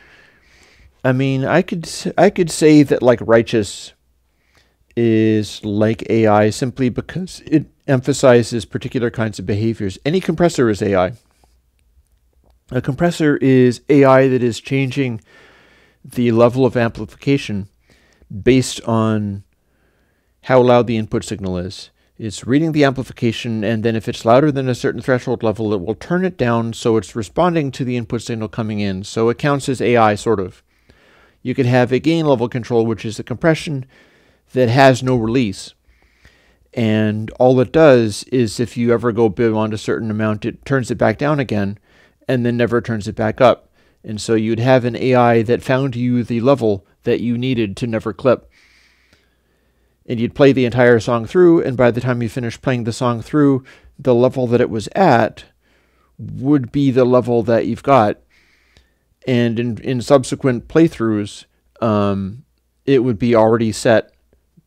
I mean, I could say that like Righteous is like AI simply because it emphasizes particular kinds of behaviors. Any compressor is AI. A compressor is AI that is changing the level of amplification based on how loud the input signal is. It's reading the amplification, and then if it's louder than a certain threshold level, it will turn it down so it's responding to the input signal coming in. So it counts as AI, sort of. You could have a gain level control, which is a compression that has no release. And all it does is if you ever go beyond a certain amount, it turns it back down again, and then never turns it back up. And so you'd have an AI that found you the level that you needed to never clip. And you'd play the entire song through, and by the time you finished playing the song through, the level that it was at would be the level that you've got. And in subsequent playthroughs, it would be already set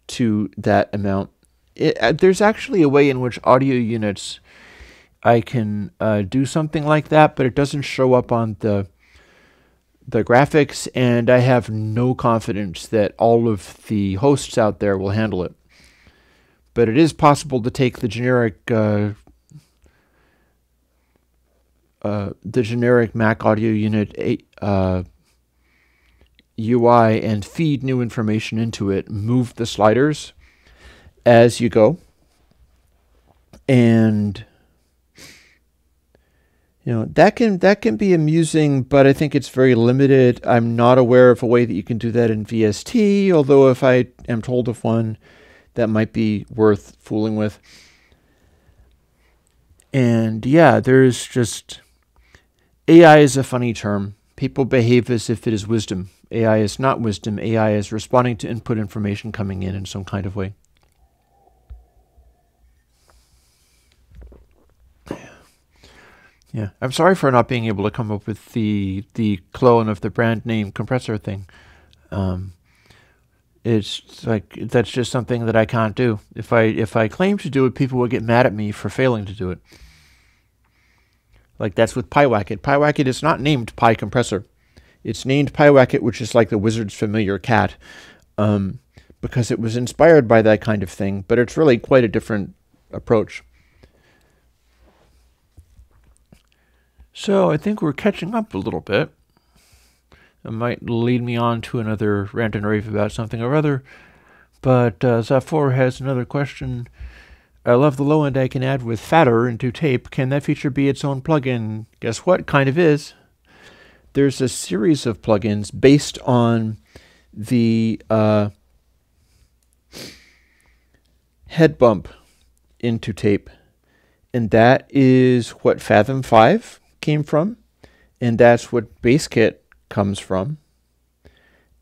to that amount. There's actually a way in which audio units, I can do something like that, but it doesn't show up on the graphics, and I have no confidence that all of the hosts out there will handle it. But it is possible to take the generic Mac audio unit UI and feed new information into it, move the sliders as you go, and that can be amusing, but I think it's very limited. I'm not aware of a way that you can do that in VST, although if I am told of one, that might be worth fooling with. And yeah, there's just... AI is a funny term. People behave as if it is wisdom. AI is not wisdom. AI is responding to input information coming in some kind of way. Yeah, I'm sorry for not being able to come up with the clone of the brand name compressor thing. It's like that's just something that I can't do. If I claim to do it, people will get mad at me for failing to do it. Like that's with PyWacket. PyWacket is not named Pi Compressor. It's named Pyewacket, which is like the wizard's familiar cat, because it was inspired by that kind of thing, but it's really quite a different approach. So I think we're catching up a little bit. It might lead me on to another rant and rave about something or other, but Zafor has another question. I love the low end I can add with fatter into tape. Can that feature be its own plugin? Guess what? Kind of is. There's a series of plugins based on the head bump into tape. And that is what Fathom 5 came from. And that's what BassKit comes from.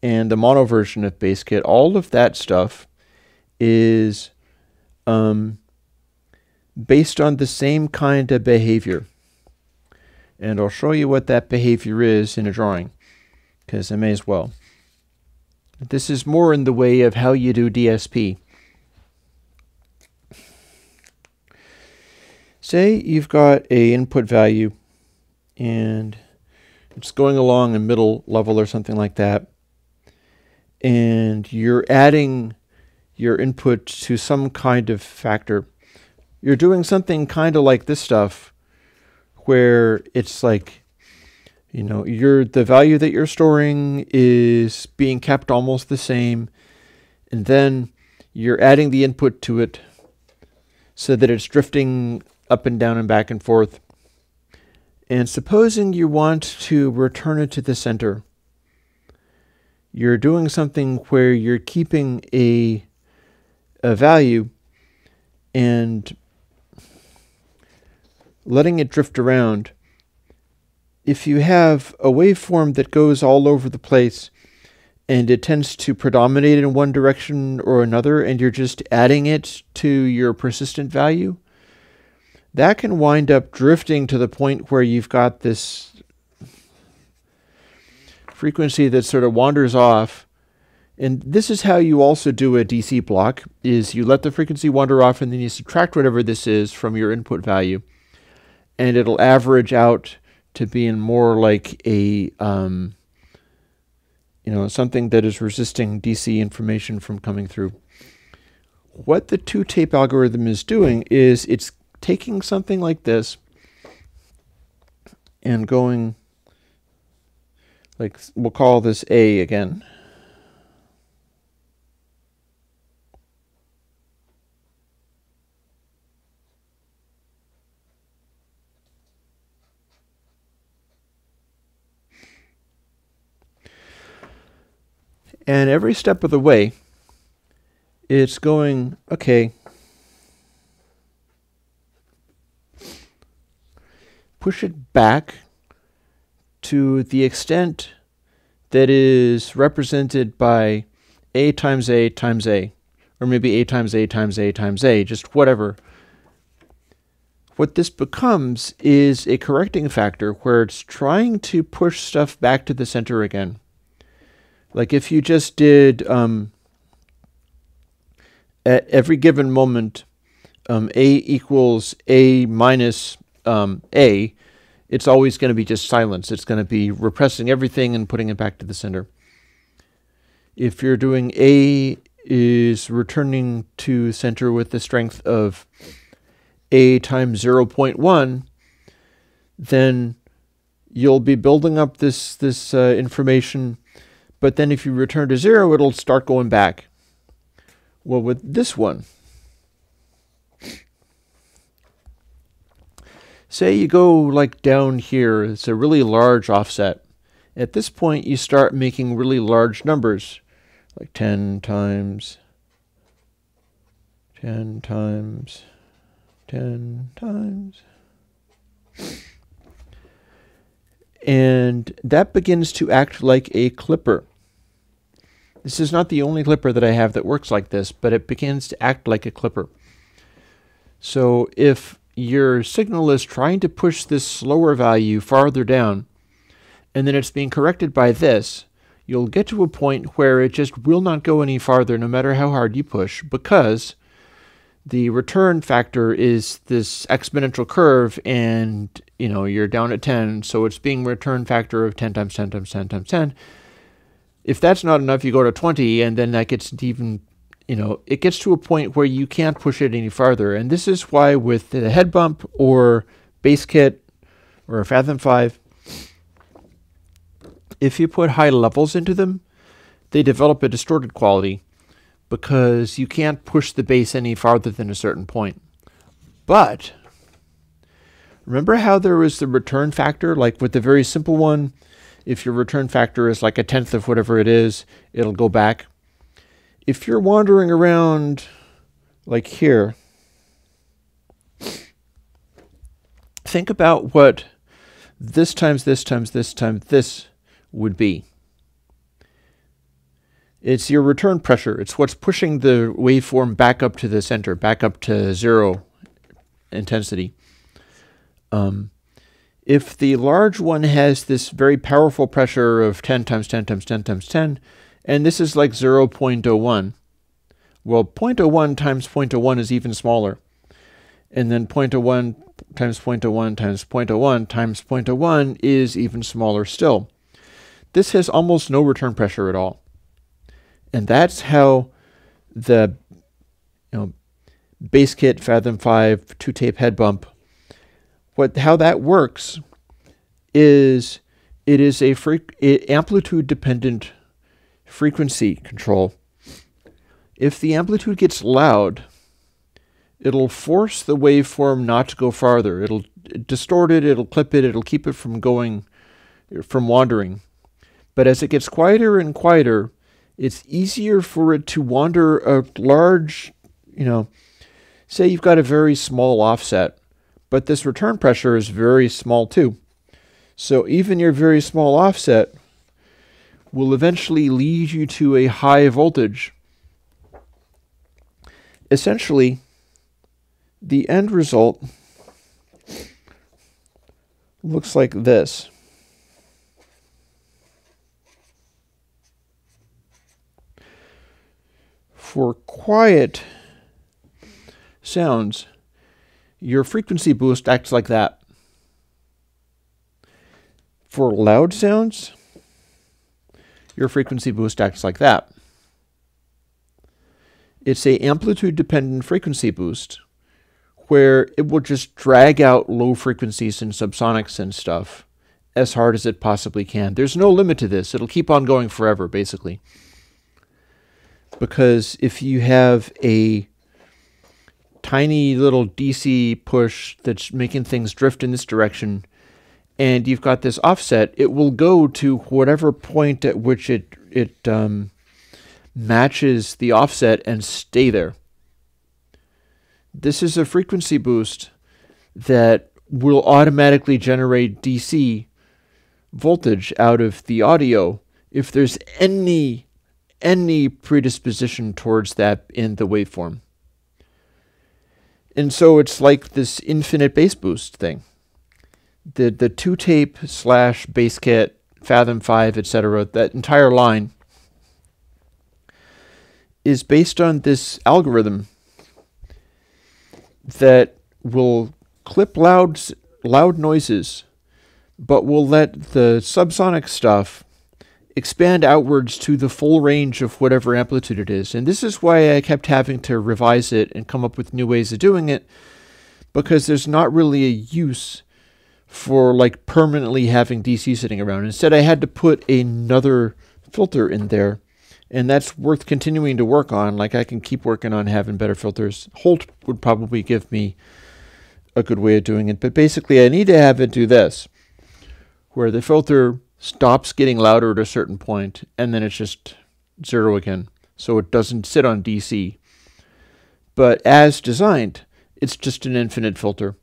And the mono version of BassKit, all of that stuff is based on the same kind of behavior. And I'll show you what that behavior is in a drawing, because I may as well. This is more in the way of how you do DSP. Say you've got a input value and it's going along a middle level or something like that, and you're adding your input to some kind of factor. You're doing something kind of like this stuff, where it's like, you know, the value that you're storing is being kept almost the same, and then you're adding the input to it so that it's drifting up and down and back and forth. And supposing you want to return it to the center, you're doing something where you're keeping a value and letting it drift around. If you have a waveform that goes all over the place and it tends to predominate in one direction or another, and you're just adding it to your persistent value, that can wind up drifting to the point where you've got this frequency that sort of wanders off. And this is how you also do a DC block, is you let the frequency wander off and then you subtract whatever this is from your input value. And it'll average out to being more like a, something that is resisting DC information from coming through. What the two-tape algorithm is doing is it's taking something like this and going, like, we'll call this A again. And every step of the way, it's going, okay, push it back to the extent that is represented by A times A times A, or maybe A times A times A times A, just whatever. What this becomes is a correcting factor where it's trying to push stuff back to the center again. Like if you just did at every given moment A equals A minus A, it's always going to be just silence. It's going to be repressing everything and putting it back to the center. If you're doing A is returning to center with the strength of A times 0.1, then you'll be building up this information, but then if you return to 0, it'll start going back. Well, with this one, say you go like down here, it's a really large offset. At this point, you start making really large numbers, like 10 times, 10 times, 10 times. And that begins to act like a clipper. This is not the only clipper that I have that works like this, but it begins to act like a clipper. So if your signal is trying to push this slower value farther down, and then it's being corrected by this, you'll get to a point where it just will not go any farther no matter how hard you push, because the return factor is this exponential curve, and you're down at 10, so it's being return factor of 10 times 10 times 10 times 10. If that's not enough, you go to 20, and then that gets even, it gets to a point where you can't push it any farther. And this is why with the head bump or base kit or a Fathom 5, if you put high levels into them, they develop a distorted quality because you can't push the bass any farther than a certain point. But remember how there was the return factor? Like with the very simple one, if your return factor is like a tenth of whatever it is, it'll go back. If you're wandering around like here, think about what this times this times this times this would be. It's your return pressure. It's what's pushing the waveform back up to the center, back up to 0 intensity. If the large one has this very powerful pressure of 10 times 10 times 10 times 10, and this is like 0.01, well, 0.01 times 0.01 is even smaller. And then 0.01 times 0.01 times 0.01 times 0.01 is even smaller still. This has almost no return pressure at all. And that's how the bass kit, Fathom 5, 2-tape head bump, how that works is it is a amplitude-dependent frequency control. If the amplitude gets loud, it'll force the waveform not to go farther. It'll distort it, it'll clip it, it'll keep it from wandering. But as it gets quieter and quieter, it's easier for it to wander a large, say you've got a very small offset, but this return pressure is very small too. So even your very small offset will eventually lead you to a high voltage. Essentially, the end result looks like this. For quiet sounds, your frequency boost acts like that. For loud sounds, your frequency boost acts like that. It's an amplitude-dependent frequency boost where it will just drag out low frequencies and subsonics and stuff as hard as it possibly can. There's no limit to this. It'll keep on going forever, basically. Because if you have a tiny little DC push that's making things drift in this direction, and you've got this offset, it will go to whatever point at which it matches the offset and stay there. This is a frequency boost that will automatically generate DC voltage out of the audio if there's any predisposition towards that in the waveform. And so it's like this infinite bass boost thing. The 2-tape / bass kit, Fathom 5, etc., that entire line is based on this algorithm that will clip loud noises, but will let the subsonic stuff expand outwards to the full range of whatever amplitude it is. And this is why I kept having to revise it and come up with new ways of doing it, because there's not really a use for like permanently having DC sitting around. Instead, I had to put another filter in there, and that's worth continuing to work on. Like, I can keep working on having better filters. Holt would probably give me a good way of doing it, but basically I need to have it do this, where the filter stops getting louder at a certain point, and then it's just 0 again, so it doesn't sit on DC. But as designed, it's just an infinite filter,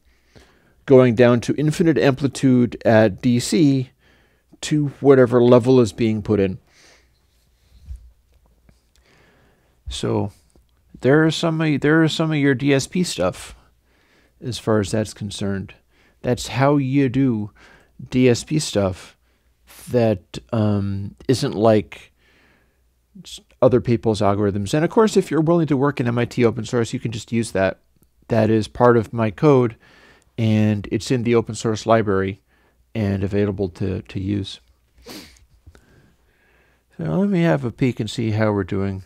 going down to infinite amplitude at DC to whatever level is being put in. So there are some of your DSP stuff as far as that's concerned. That's how you do DSP stuff that isn't like other people's algorithms. And of course, if you're willing to work in MIT open source, you can just use that. That is part of my code, and it's in the open source library and available to use. So let me have a peek and see how we're doing.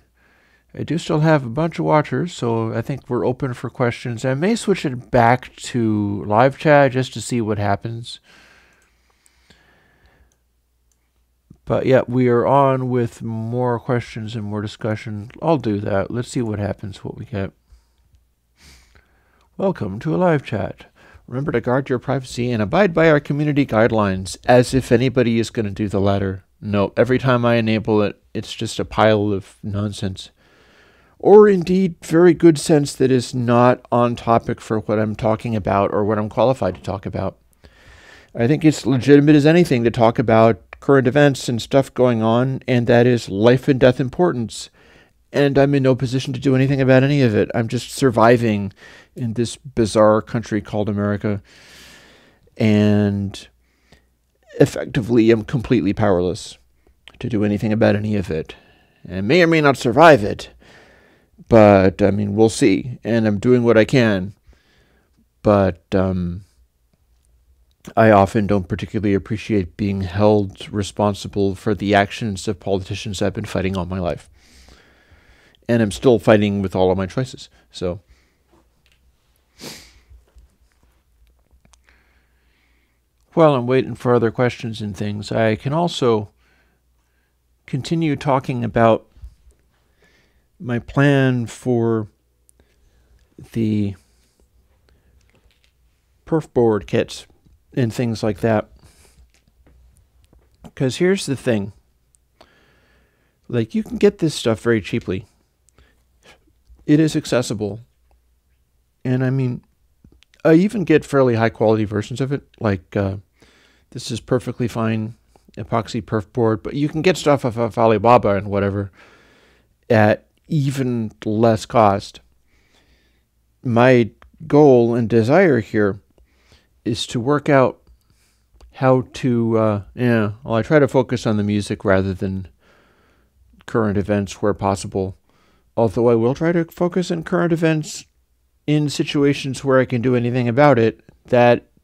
I do still have a bunch of watchers, so I think we're open for questions. I may switch it back to live chat just to see what happens. But yeah, we are on with more questions and more discussion. I'll do that. Let's see what happens, what we get. Welcome to a live chat. Remember to guard your privacy and abide by our community guidelines, as if anybody is going to do the latter. No, every time I enable it, it's just a pile of nonsense. Or indeed, very good sense that is not on topic for what I'm talking about or what I'm qualified to talk about. I think it's legitimate as anything to talk about current events and stuff going on, and that is life and death importance. And I'm in no position to do anything about any of it. I'm just surviving in this bizarre country called America. And effectively, I'm completely powerless to do anything about any of it. I may or may not survive it. But, I mean, we'll see. And I'm doing what I can. But I often don't particularly appreciate being held responsible for the actions of politicians I've been fighting all my life. And I'm still fighting with all of my choices. So, while I'm waiting for other questions and things, I can also continue talking about my plan for the perf board kits and things like that. Because here's the thing. Like, you can get this stuff very cheaply. It is accessible. And I mean, I even get fairly high quality versions of it. Like, this is perfectly fine epoxy perf board, but you can get stuff off of Alibaba and whatever at even less cost. My goal and desire here is to work out how to, I try to focus on the music rather than current events where possible. Although I will try to focus on current events in situations where I can do anything about it,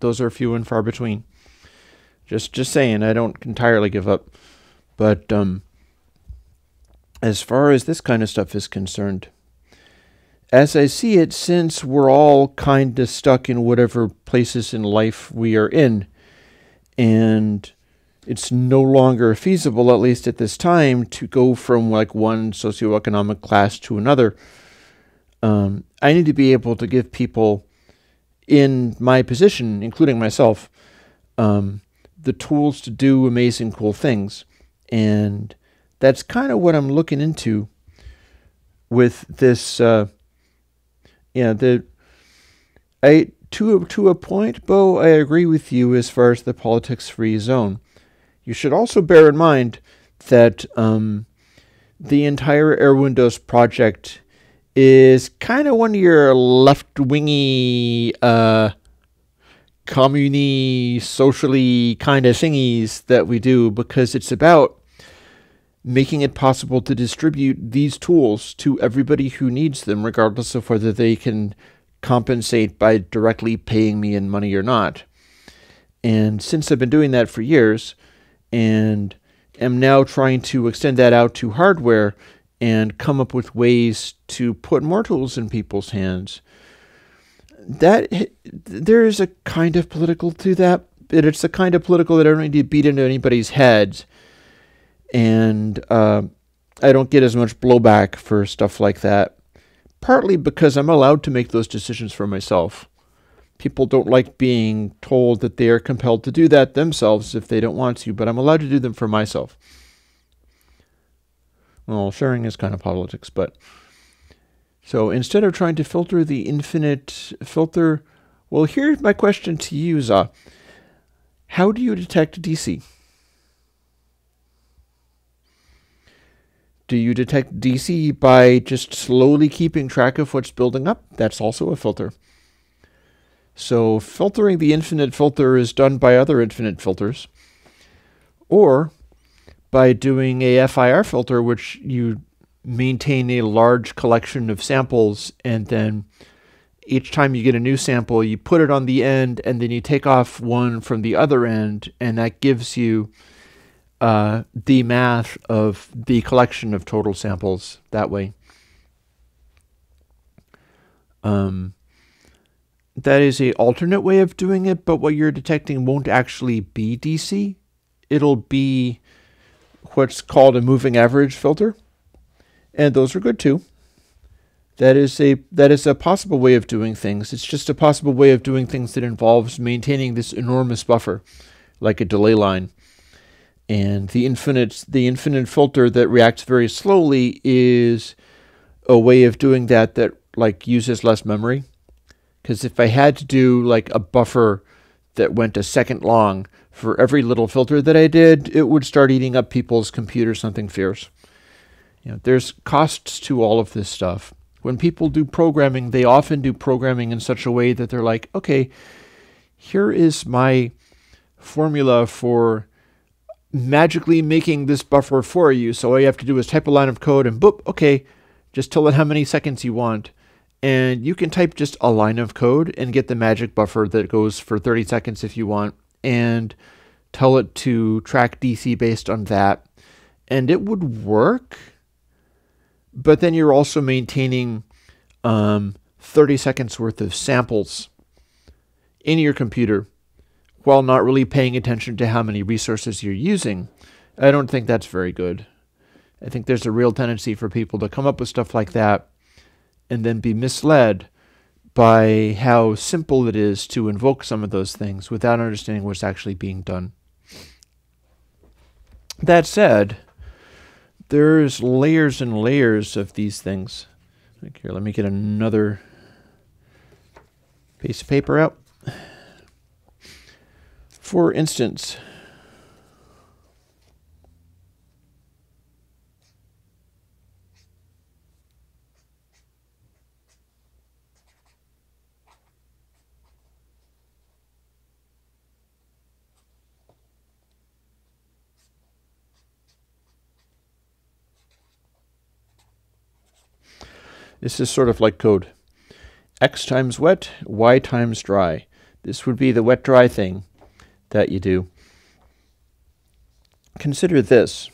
those are few and far between. Just saying, I don't entirely give up. But, as far as this kind of stuff is concerned, as I see it, since we're all kind of stuck in whatever places in life we are in, and it's no longer feasible, at least at this time, to go from like one socioeconomic class to another, I need to be able to give people in my position, including myself, the tools to do amazing, cool things. And that's kind of what I'm looking into with this, to a point, Bo, I agree with you as far as the politics-free zone. You should also bear in mind that the entire Air Windows project is kind of one of your left-wingy, commune-y, socially kind of thingies that we do, because it's about making it possible to distribute these tools to everybody who needs them, regardless of whether they can compensate by directly paying me in money or not. And since I've been doing that for years, and am now trying to extend that out to hardware and come up with ways to put more tools in people's hands, there is a kind of political to that, but it's the kind of political that I don't need to beat into anybody's heads. And I don't get as much blowback for stuff like that, partly because I'm allowed to make those decisions for myself. People don't like being told that they are compelled to do that themselves if they don't want to, but I'm allowed to do them for myself. Well, sharing is kind of politics, but... So instead of trying to filter the infinite filter, well, here's my question to you, Za. How do you detect DC? Do you detect DC by just slowly keeping track of what's building up? That's also a filter. So filtering the infinite filter is done by other infinite filters. Or by doing a FIR filter, which you maintain a large collection of samples, and then each time you get a new sample, you put it on the end, and then you take off one from the other end, and that gives you the math of the collection of total samples that way. That is an alternate way of doing it, but what you're detecting won't actually be DC. It'll be what's called a moving average filter, and those are good too. That is a possible way of doing things. It's just a possible way of doing things that involves maintaining this enormous buffer, like a delay line. And the infinite filter that reacts very slowly is a way of doing that like uses less memory. Because if I had to do like a buffer that went a second long for every little filter that I did, it would start eating up people's computers something fierce. There's costs to all of this stuff. When people do programming, they often do programming in such a way that they're like, okay, here is my formula for magically making this buffer for you. So all you have to do is type a line of code and boop, okay, just tell it how many seconds you want. And you can type just a line of code and get the magic buffer that goes for 30 seconds if you want, and tell it to track DC based on that. And it would work, but then you're also maintaining 30 seconds worth of samples in your computer while not really paying attention to how many resources you're using. I don't think that's very good. I think there's a real tendency for people to come up with stuff like that and then be misled by how simple it is to invoke some of those things without understanding what's actually being done. That said, there's layers and layers of these things. Here, let me get another piece of paper out. For instance, this is sort of like code. X times wet, Y times dry. This would be the wet-dry thing that you do. Consider this.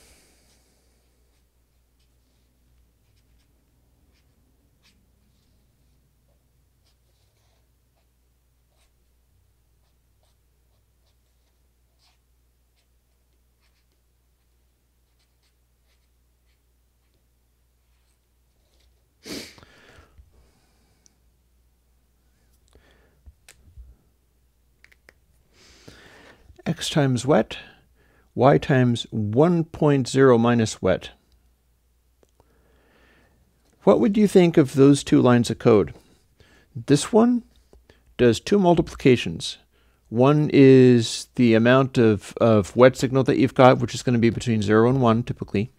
X times wet, Y times 1.0 minus wet. What would you think of those two lines of code? This one does two multiplications. One is the amount of wet signal that you've got, which is going to be between 0 and 1 typically.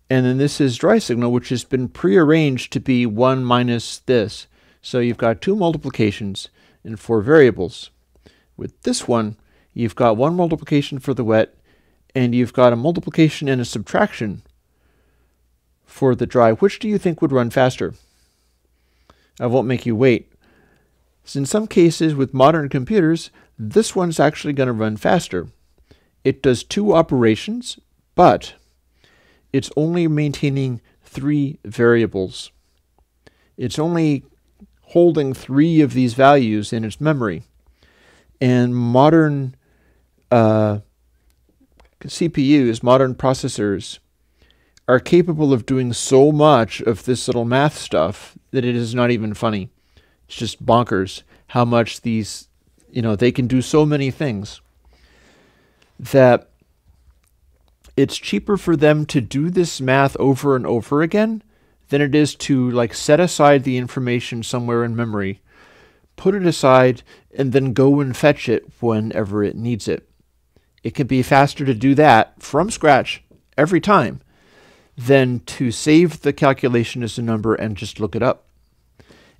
And then this is dry signal, which has been prearranged to be 1 minus this. So you've got two multiplications and four variables. With this one, you've got one multiplication for the wet, and you've got a multiplication and a subtraction for the dry. Which do you think would run faster? I won't make you wait. So in some cases with modern computers, this one's actually going to run faster. It does two operations, but it's only maintaining three variables. It's only holding three of these values in its memory. And modern CPUs, modern processors, are capable of doing so much of this little math stuff that it is not even funny. It's just bonkers how much these, they can do so many things that it's cheaper for them to do this math over and over again than it is to like set aside the information somewhere in memory, put it aside, and then go and fetch it whenever it needs it. It can be faster to do that from scratch every time than to save the calculation as a number and just look it up.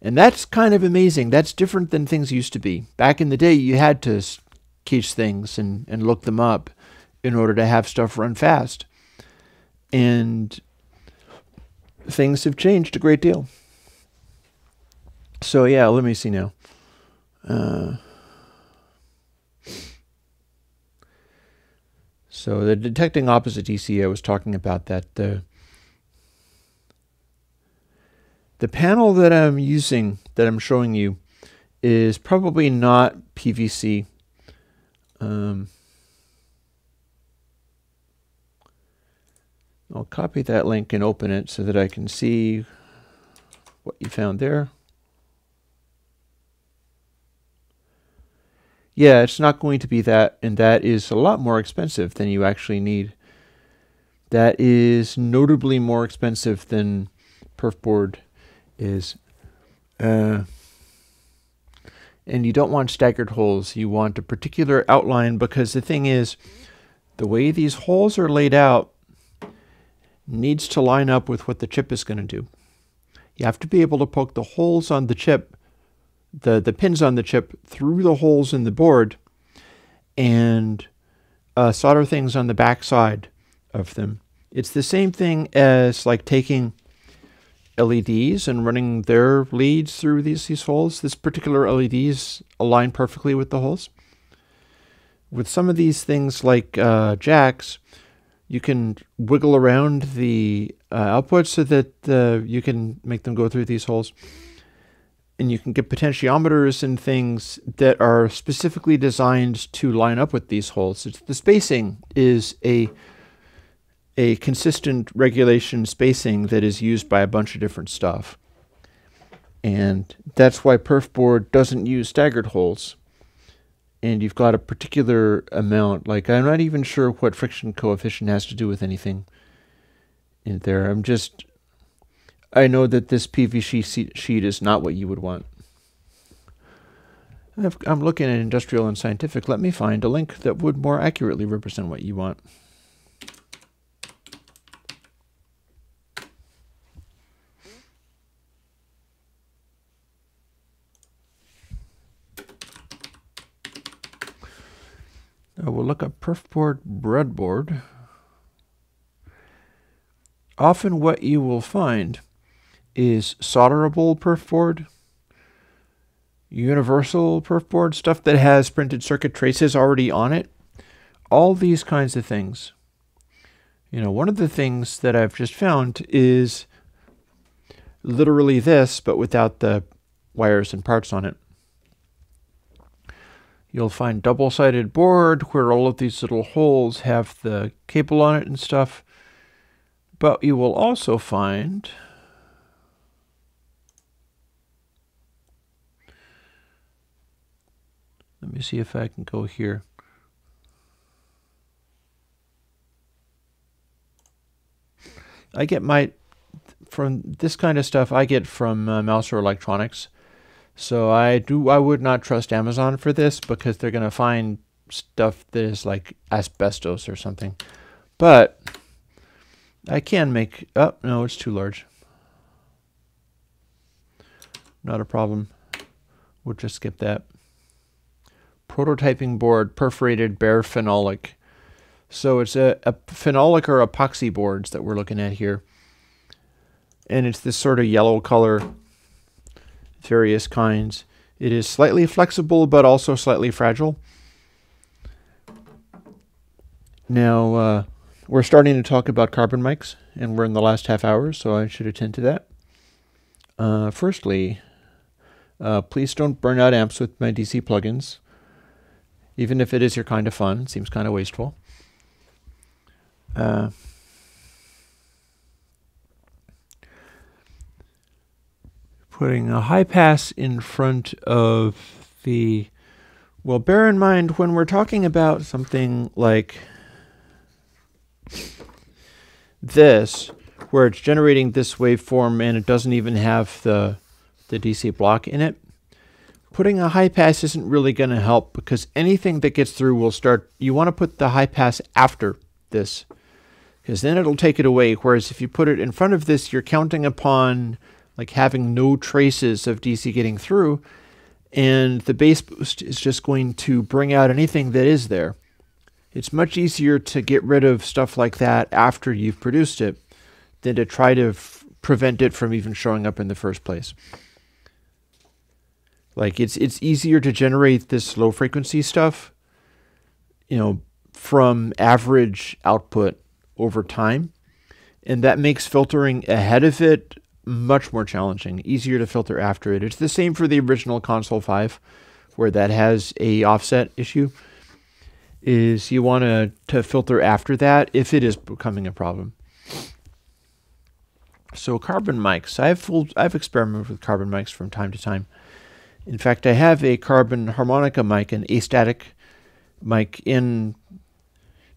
And that's kind of amazing. That's different than things used to be. Back in the day, you had to cache things and look them up. in order to have stuff run fast. And things have changed a great deal. So yeah, let me see now. So the detecting opposite DC, I was talking about that. The panel that I'm using, that I'm showing you, is probably not PVC. I'll copy that link and open it so that I can see what you found there. Yeah, it's not going to be that, and that is a lot more expensive than you actually need. That is notably more expensive than perf board is. And you don't want staggered holes. You want a particular outline, because the thing is, the way these holes are laid out needs to line up with what the chip is going to do. You have to be able to poke the holes on the chip, the pins on the chip, through the holes in the board, and solder things on the back side of them. It's the same thing as like taking LEDs and running their leads through these holes. This particular LEDs align perfectly with the holes. With some of these things like jacks, you can wiggle around the outputs so that you can make them go through these holes. And you can get potentiometers and things that are specifically designed to line up with these holes. The spacing is a consistent regulation spacing that is used by a bunch of different stuff. And that's why perf board doesn't use staggered holes. And you've got a particular amount, like I'm not even sure what friction coefficient has to do with anything in there. I know that this PVC sheet is not what you would want. I'm looking at industrial and scientific. Let me find a link that would more accurately represent what you want. We'll look up perf board breadboard. Often what you will find is solderable perf board, universal perf board, stuff that has printed circuit traces already on it. All these kinds of things. You know, one of the things that I've just found is literally this, but without the wires and parts on it. You'll find double-sided board where all of these little holes have the cable on it and stuff. But you will also find let me see if I can go here. I get from this kind of stuff I get from Mouser Electronics. So I would not trust Amazon for this, because they're going to find stuff that is like asbestos or something. But I can make, oh no, it's too large. Not a problem. We'll just skip that. Prototyping board, perforated bare phenolic. So it's a phenolic or epoxy boards that we're looking at here. And it's this sort of yellow color. Various kinds. It is slightly flexible, but also slightly fragile. Now, we're starting to talk about carbon mics, and we're in the last half hour, so I should attend to that. Firstly, please don't burn out amps with my DC plugins. Even if it is your kind of fun, it seems kind of wasteful. Putting a high pass in front of the, well, bear in mind when we're talking about something like this, where it's generating this waveform and it doesn't even have the DC block in it, putting a high pass isn't really going to help, because anything that gets through will start, you want to put the high pass after this, because then it'll take it away. Whereas if you put it in front of this, you're counting upon like having no traces of DC getting through, and the bass boost is just going to bring out anything that is there. It's much easier to get rid of stuff like that after you've produced it than to try to prevent it from even showing up in the first place. Like it's easier to generate this low frequency stuff, from average output over time. And that makes filtering ahead of it much more challenging, easier to filter after it. It's the same for the original Console 5, where that has a offset issue, is you want to filter after that if it is becoming a problem. So carbon mics, I've experimented with carbon mics from time to time. In fact, I have a carbon harmonica mic, an astatic mic in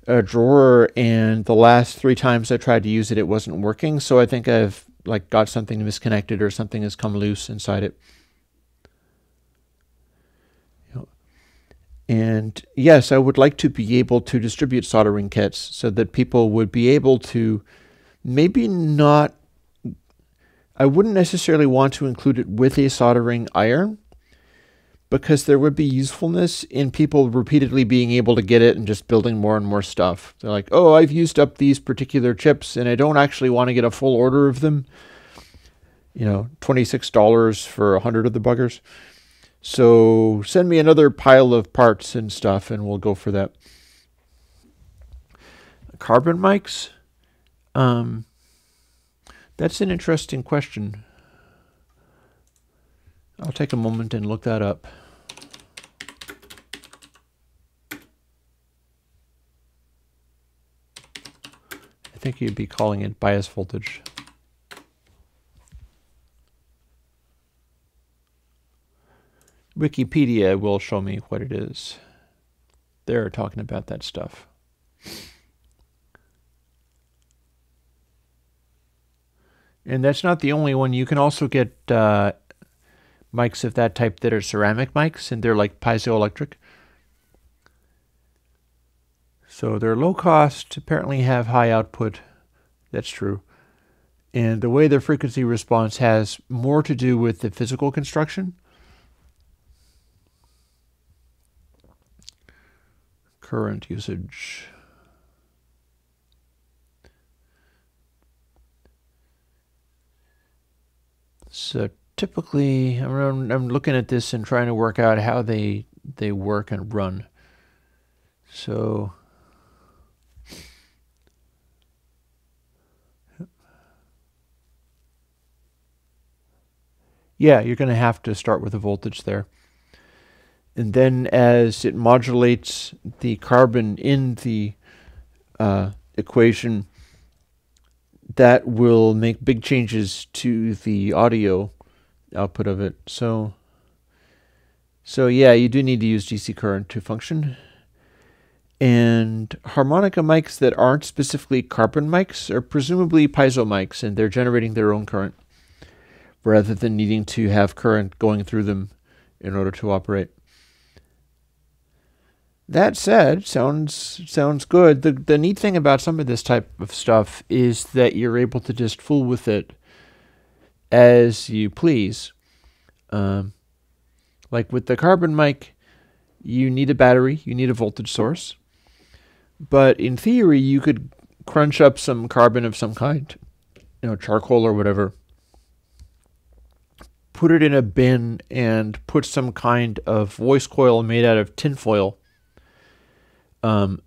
a drawer, and the last 3 times I tried to use it, it wasn't working. So I think I've got something misconnected or something has come loose inside it. And yes, I would like to be able to distribute soldering kits so that people would be able to maybe not, I wouldn't necessarily want to include it with a soldering iron, because there would be usefulness in people repeatedly being able to get it and just building more and more stuff. They're like, oh, I've used up these particular chips and I don't actually want to get a full order of them. $26 for 100 of the buggers. So send me another pile of parts and stuff and we'll go for that. Carbon mics? That's an interesting question. I'll take a moment and look that up. I think you'd be calling it bias voltage. Wikipedia will show me what it is. They're talking about that stuff. And that's not the only one. You can also get mics of that type that are ceramic mics, and they're like piezoelectric. So they're low cost, apparently have high output. That's true. And the way the frequency response has more to do with the physical construction. Current usage. So typically, I'm looking at this and trying to work out how they work and run. So yeah, you're going to have to start with a voltage there. And then as it modulates the carbon in the equation, that will make big changes to the audio output of it. So yeah, you do need to use DC current to function. And harmonica mics that aren't specifically carbon mics are presumably piezo mics, and they're generating their own current rather than needing to have current going through them in order to operate. That said, sounds good. The neat thing about some of this type of stuff is that you're able to just fool with it as you please. Like with the carbon mic, you need a battery, you need a voltage source. But in theory, you could crunch up some carbon of some kind, charcoal or whatever, put it in a bin and put some kind of voice coil made out of tinfoil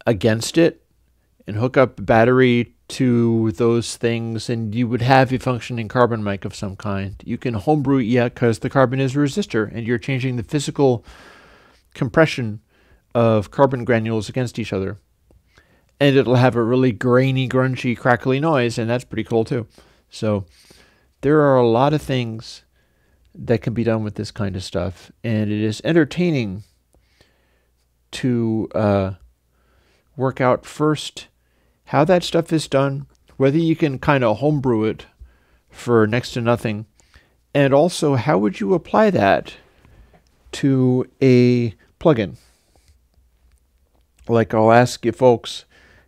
against it and hook up a battery to those things, and you would have a functioning carbon mic of some kind. You can homebrew it yet because the carbon is a resistor and you're changing the physical compression of carbon granules against each other. And it'll have a really grainy, grungy, crackly noise, and that's pretty cool too. So there are a lot of things that can be done with this kind of stuff, and it is entertaining to work out first how that stuff is done, whether you can kind of homebrew it for next to nothing, and also how would you apply that to a plugin. Like I'll ask you folks,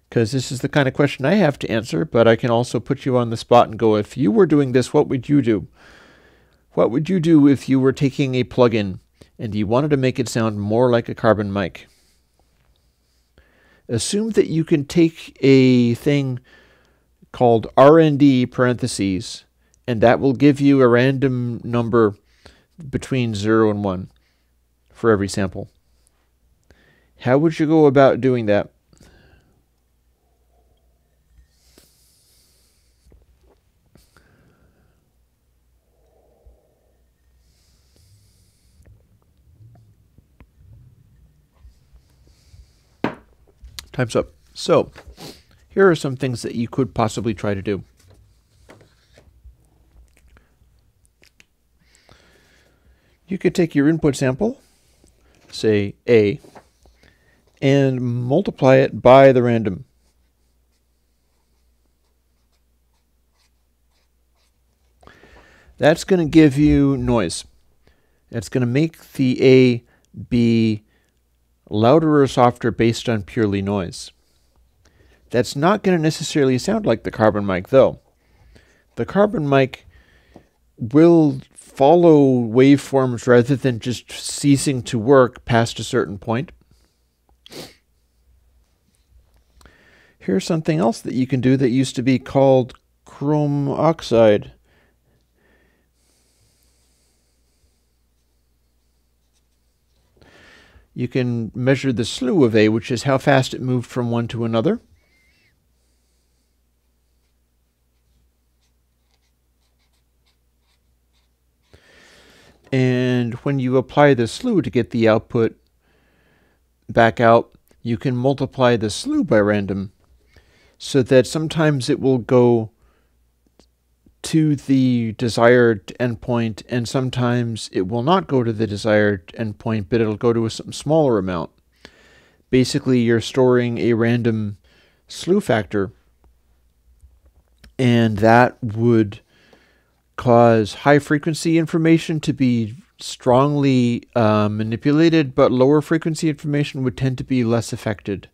because this is the kind of question I have to answer, but I can also put you on the spot and go, if you were doing this, what would you do? What would you do if you were taking a plugin and you wanted to make it sound more like a carbon mic? assume that you can take a thing called RND parentheses, and that will give you a random number between 0 and 1 for every sample. How would you go about doing that? Time's up. So, here are some things that you could possibly try to do. You could take your input sample, say A, and multiply it by the random. That's going to give you noise. That's going to make the A be louder or softer based on purely noise. That's not going to necessarily sound like the carbon mic, though. The carbon mic will follow waveforms rather than just ceasing to work past a certain point. Here's something else that you can do that used to be called chrome oxide. You can measure the slew of A, which is how fast it moved from one to another. And when you apply the slew to get the output back out, you can multiply the slew by random, so that sometimes it will go to the desired endpoint, and sometimes it will not go to the desired endpoint, but it'll go to some smaller amount. Basically, you're storing a random slew factor, and that would cause high frequency information to be strongly manipulated, but lower frequency information would tend to be less affected.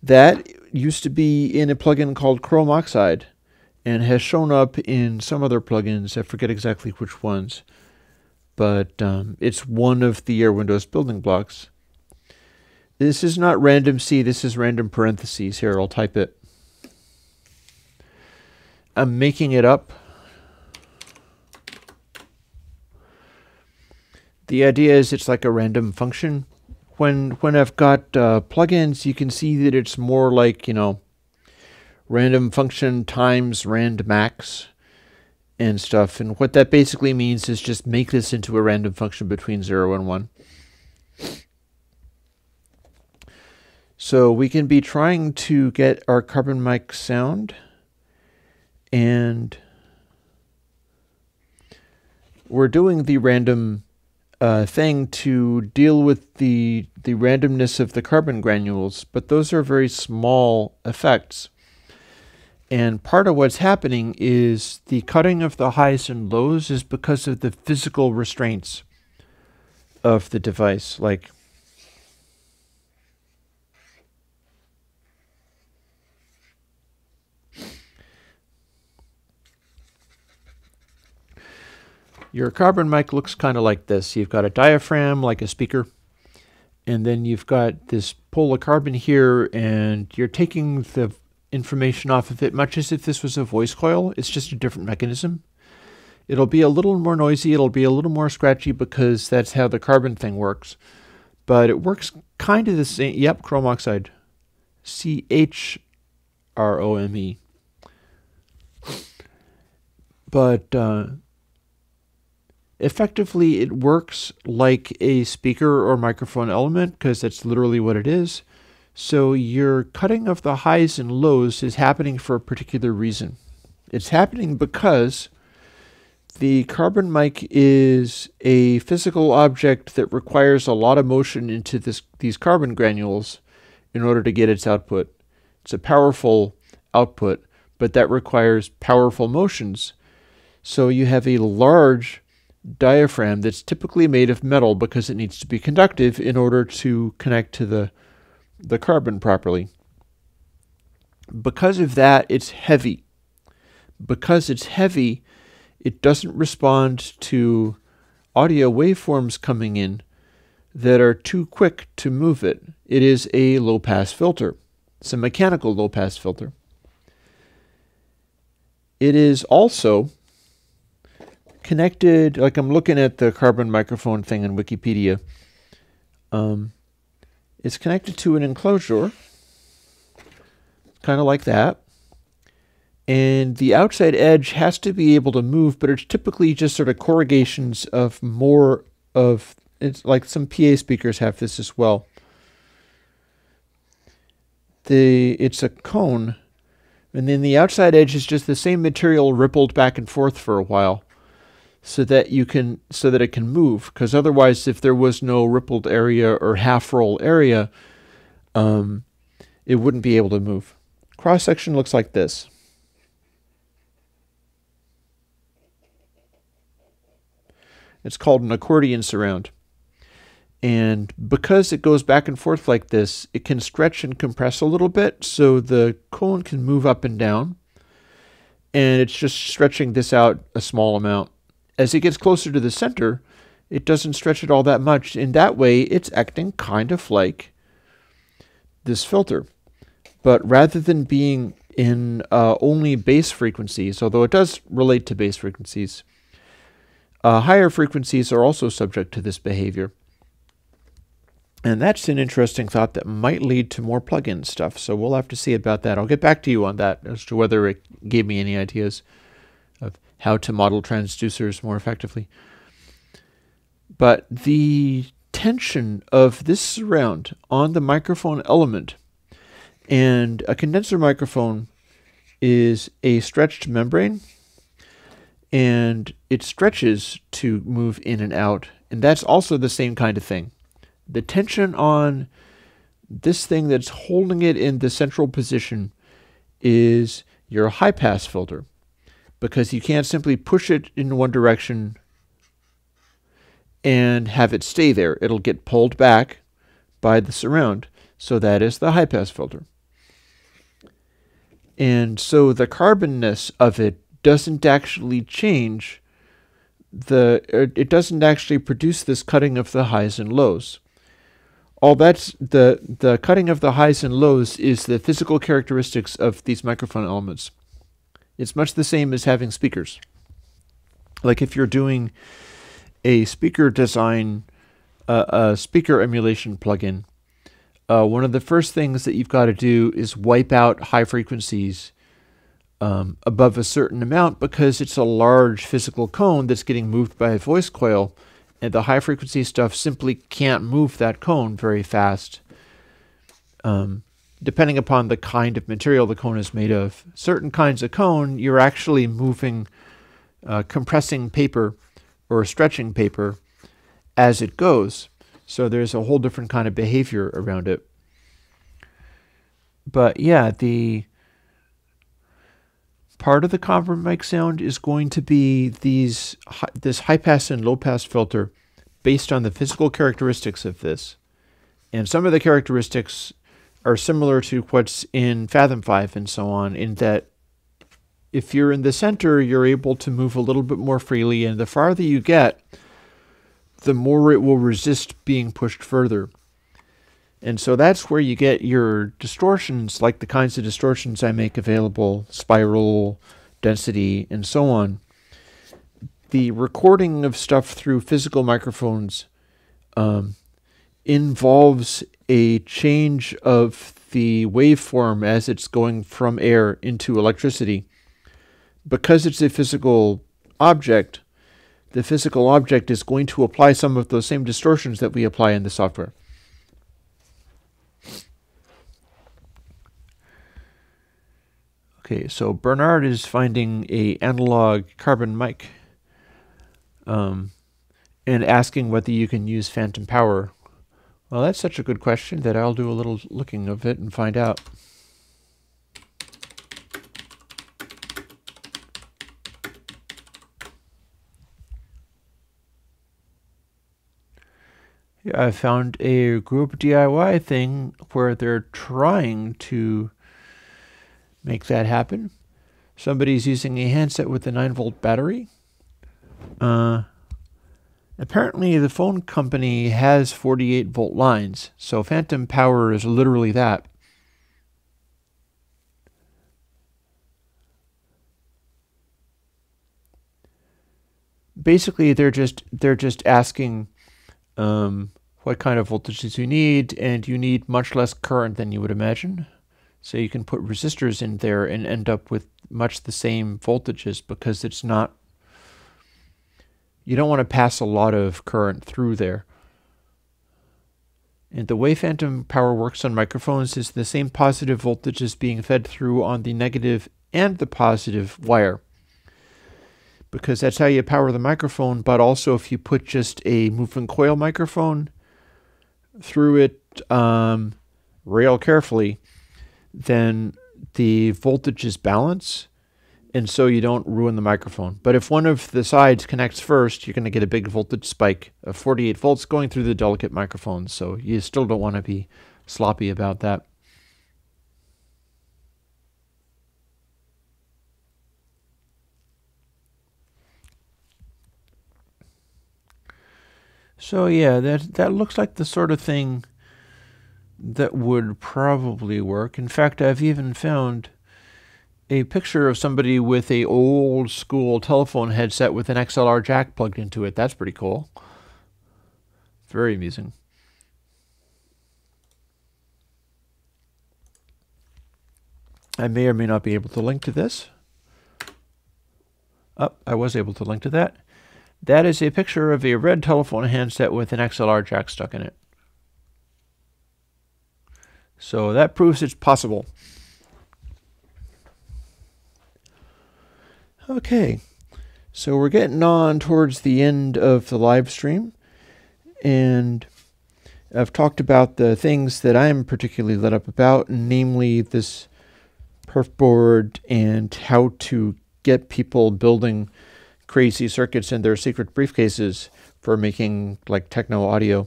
That used to be in a plugin called Chrome Oxide, and has shown up in some other plugins. I forget exactly which ones, but it's one of the Air Windows building blocks. This is not random C, this is random parentheses. Here, I'll type it. I'm making it up. The idea is it's like a random function. When I've got plugins, you can see that it's more like, random function times rand max and stuff. And what that basically means is just make this into a random function between 0 and 1. So we can be trying to get our carbon mic sound, and we're doing the random thing to deal with the randomness of the carbon granules, but those are very small effects. And part of what's happening is the cutting of the highs and lows is because of the physical restraints of the device. Like, your carbon mic looks kind of like this. You've got a diaphragm like a speaker, and then you've got this pole of carbon here, and you're taking the information off of it much as if this was a voice coil. It's just a different mechanism. It'll be a little more noisy, it'll be a little more scratchy because that's how the carbon thing works. But it works kind of the same. Yep, chrome oxide. CHROME. But effectively, it works like a speaker or microphone element because that's literally what it is. So your cutting of the highs and lows is happening for a particular reason. It's happening because the carbon mic is a physical object that requires a lot of motion into these carbon granules in order to get its output. It's a powerful output, but that requires powerful motions. So you have a large diaphragm that's typically made of metal because it needs to be conductive in order to connect to the carbon properly. Because of that, it's heavy. Because it's heavy, it doesn't respond to audio waveforms coming in that are too quick to move it. It is a low-pass filter. It's a mechanical low-pass filter. It is also connected, like I'm looking at the carbon microphone thing in Wikipedia. It's connected to an enclosure, kind of like that. And the outside edge has to be able to move, but it's typically just sort of corrugations of more of, it's like some PA speakers have this as well. It's a cone, and then the outside edge is just the same material rippled back and forth for a while, so that it can move. Because otherwise, if there was no rippled area or half roll area, it wouldn't be able to move. Cross section looks like this. It's called an accordion surround. And because it goes back and forth like this, it can stretch and compress a little bit, so the cone can move up and down. And it's just stretching this out a small amount. As it gets closer to the center, it doesn't stretch it all that much. In that way, it's acting kind of like this filter. But rather than being in only bass frequencies, although it does relate to bass frequencies, higher frequencies are also subject to this behavior. And that's an interesting thought that might lead to more plug-in stuff. So we'll have to see about that. I'll get back to you on that as to whether it gave me any ideas of how to model transducers more effectively. But the tension of this surround on the microphone element, and a condenser microphone is a stretched membrane, and it stretches to move in and out. And that's also the same kind of thing. The tension on this thing that's holding it in the central position is your high-pass filter, because you can't simply push it in one direction and have it stay there. It'll get pulled back by the surround. So that is the high-pass filter. And so the carbonness of it doesn't actually change. It doesn't actually produce this cutting of the highs and lows. All that's the cutting of the highs and lows is the physical characteristics of these microphone elements. It's much the same as having speakers. Like if you're doing a speaker design, a speaker emulation plugin, one of the first things that you've got to do is wipe out high frequencies above a certain amount, because it's a large physical cone that's getting moved by a voice coil. And the high frequency stuff simply can't move that cone very fast, depending upon the kind of material the cone is made of. Certain kinds of cone, you're actually moving, compressing paper or stretching paper as it goes. So there's a whole different kind of behavior around it. But yeah, the part of the convert mic sound is going to be this high pass and low pass filter based on the physical characteristics of this. And some of the characteristics are similar to what's in Fathom 5 and so on, in that if you're in the center, you're able to move a little bit more freely, and the farther you get, the more it will resist being pushed further. And so that's where you get your distortions, like the kinds of distortions I make available, spiral, density, and so on. The recording of stuff through physical microphones involves a change of the waveform as it's going from air into electricity. Because it's a physical object, the physical object is going to apply some of those same distortions that we apply in the software. Okay, so Bernard is finding an analog carbon mic and asking whether you can use phantom power. Well, that's such a good question that I'll do a little looking of it and find out. Yeah, I found a group DIY thing where they're trying to make that happen. Somebody's using a handset with a 9-volt battery. Apparently, the phone company has 48-volt lines, so phantom power is literally that. Basically, they're just asking what kind of voltages you need, and you need much less current than you would imagine. So you can put resistors in there and end up with much the same voltages because it's not. You don't want to pass a lot of current through there. And the way phantom power works on microphones is the same positive voltage is being fed through on the negative and the positive wire, because that's how you power the microphone. But also, if you put just a moving coil microphone through it real carefully, then the voltages balance, and so you don't ruin the microphone. But if one of the sides connects first, you're going to get a big voltage spike of 48 volts going through the delicate microphone, so you still don't want to be sloppy about that. So yeah, that looks like the sort of thing that would probably work. In fact, I've even found a picture of somebody with a old school telephone headset with an XLR jack plugged into it. That's pretty cool. Very amusing. I may or may not be able to link to this. Oh, I was able to link to that. That is a picture of a red telephone handset with an XLR jack stuck in it. So that proves it's possible. Okay, so we're getting on towards the end of the live stream, and I've talked about the things that I'm particularly lit up about, namely this perf board and how to get people building crazy circuits in their secret briefcases for making like techno audio.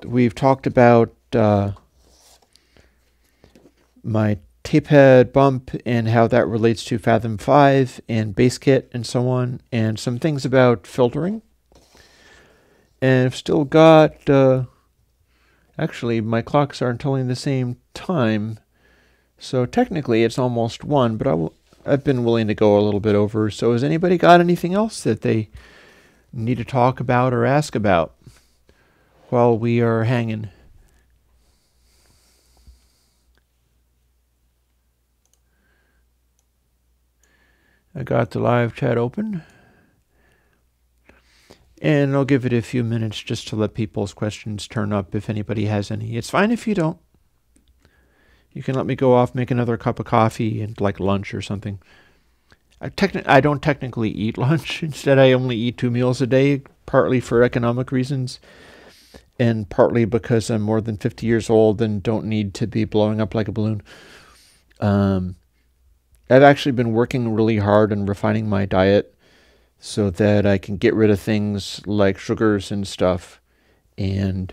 We've talked about my tape head bump and how that relates to Fathom 5 and BassKit and so on, and some things about filtering. And I've still got, actually my clocks aren't telling the same time, so technically it's almost 1, but I've been willing to go a little bit over. So has anybody got anything else that they need to talk about or ask about while we are hanging? I got the live chat open, and I'll give it a few minutes just to let people's questions turn up if anybody has any. It's fine if you don't. You can let me go off, make another cup of coffee and like lunch or something. I don't technically eat lunch. Instead, I only eat 2 meals a day, partly for economic reasons and partly because I'm more than 50 years old and don't need to be blowing up like a balloon. I've actually been working really hard on refining my diet so that I can get rid of things like sugars and stuff, and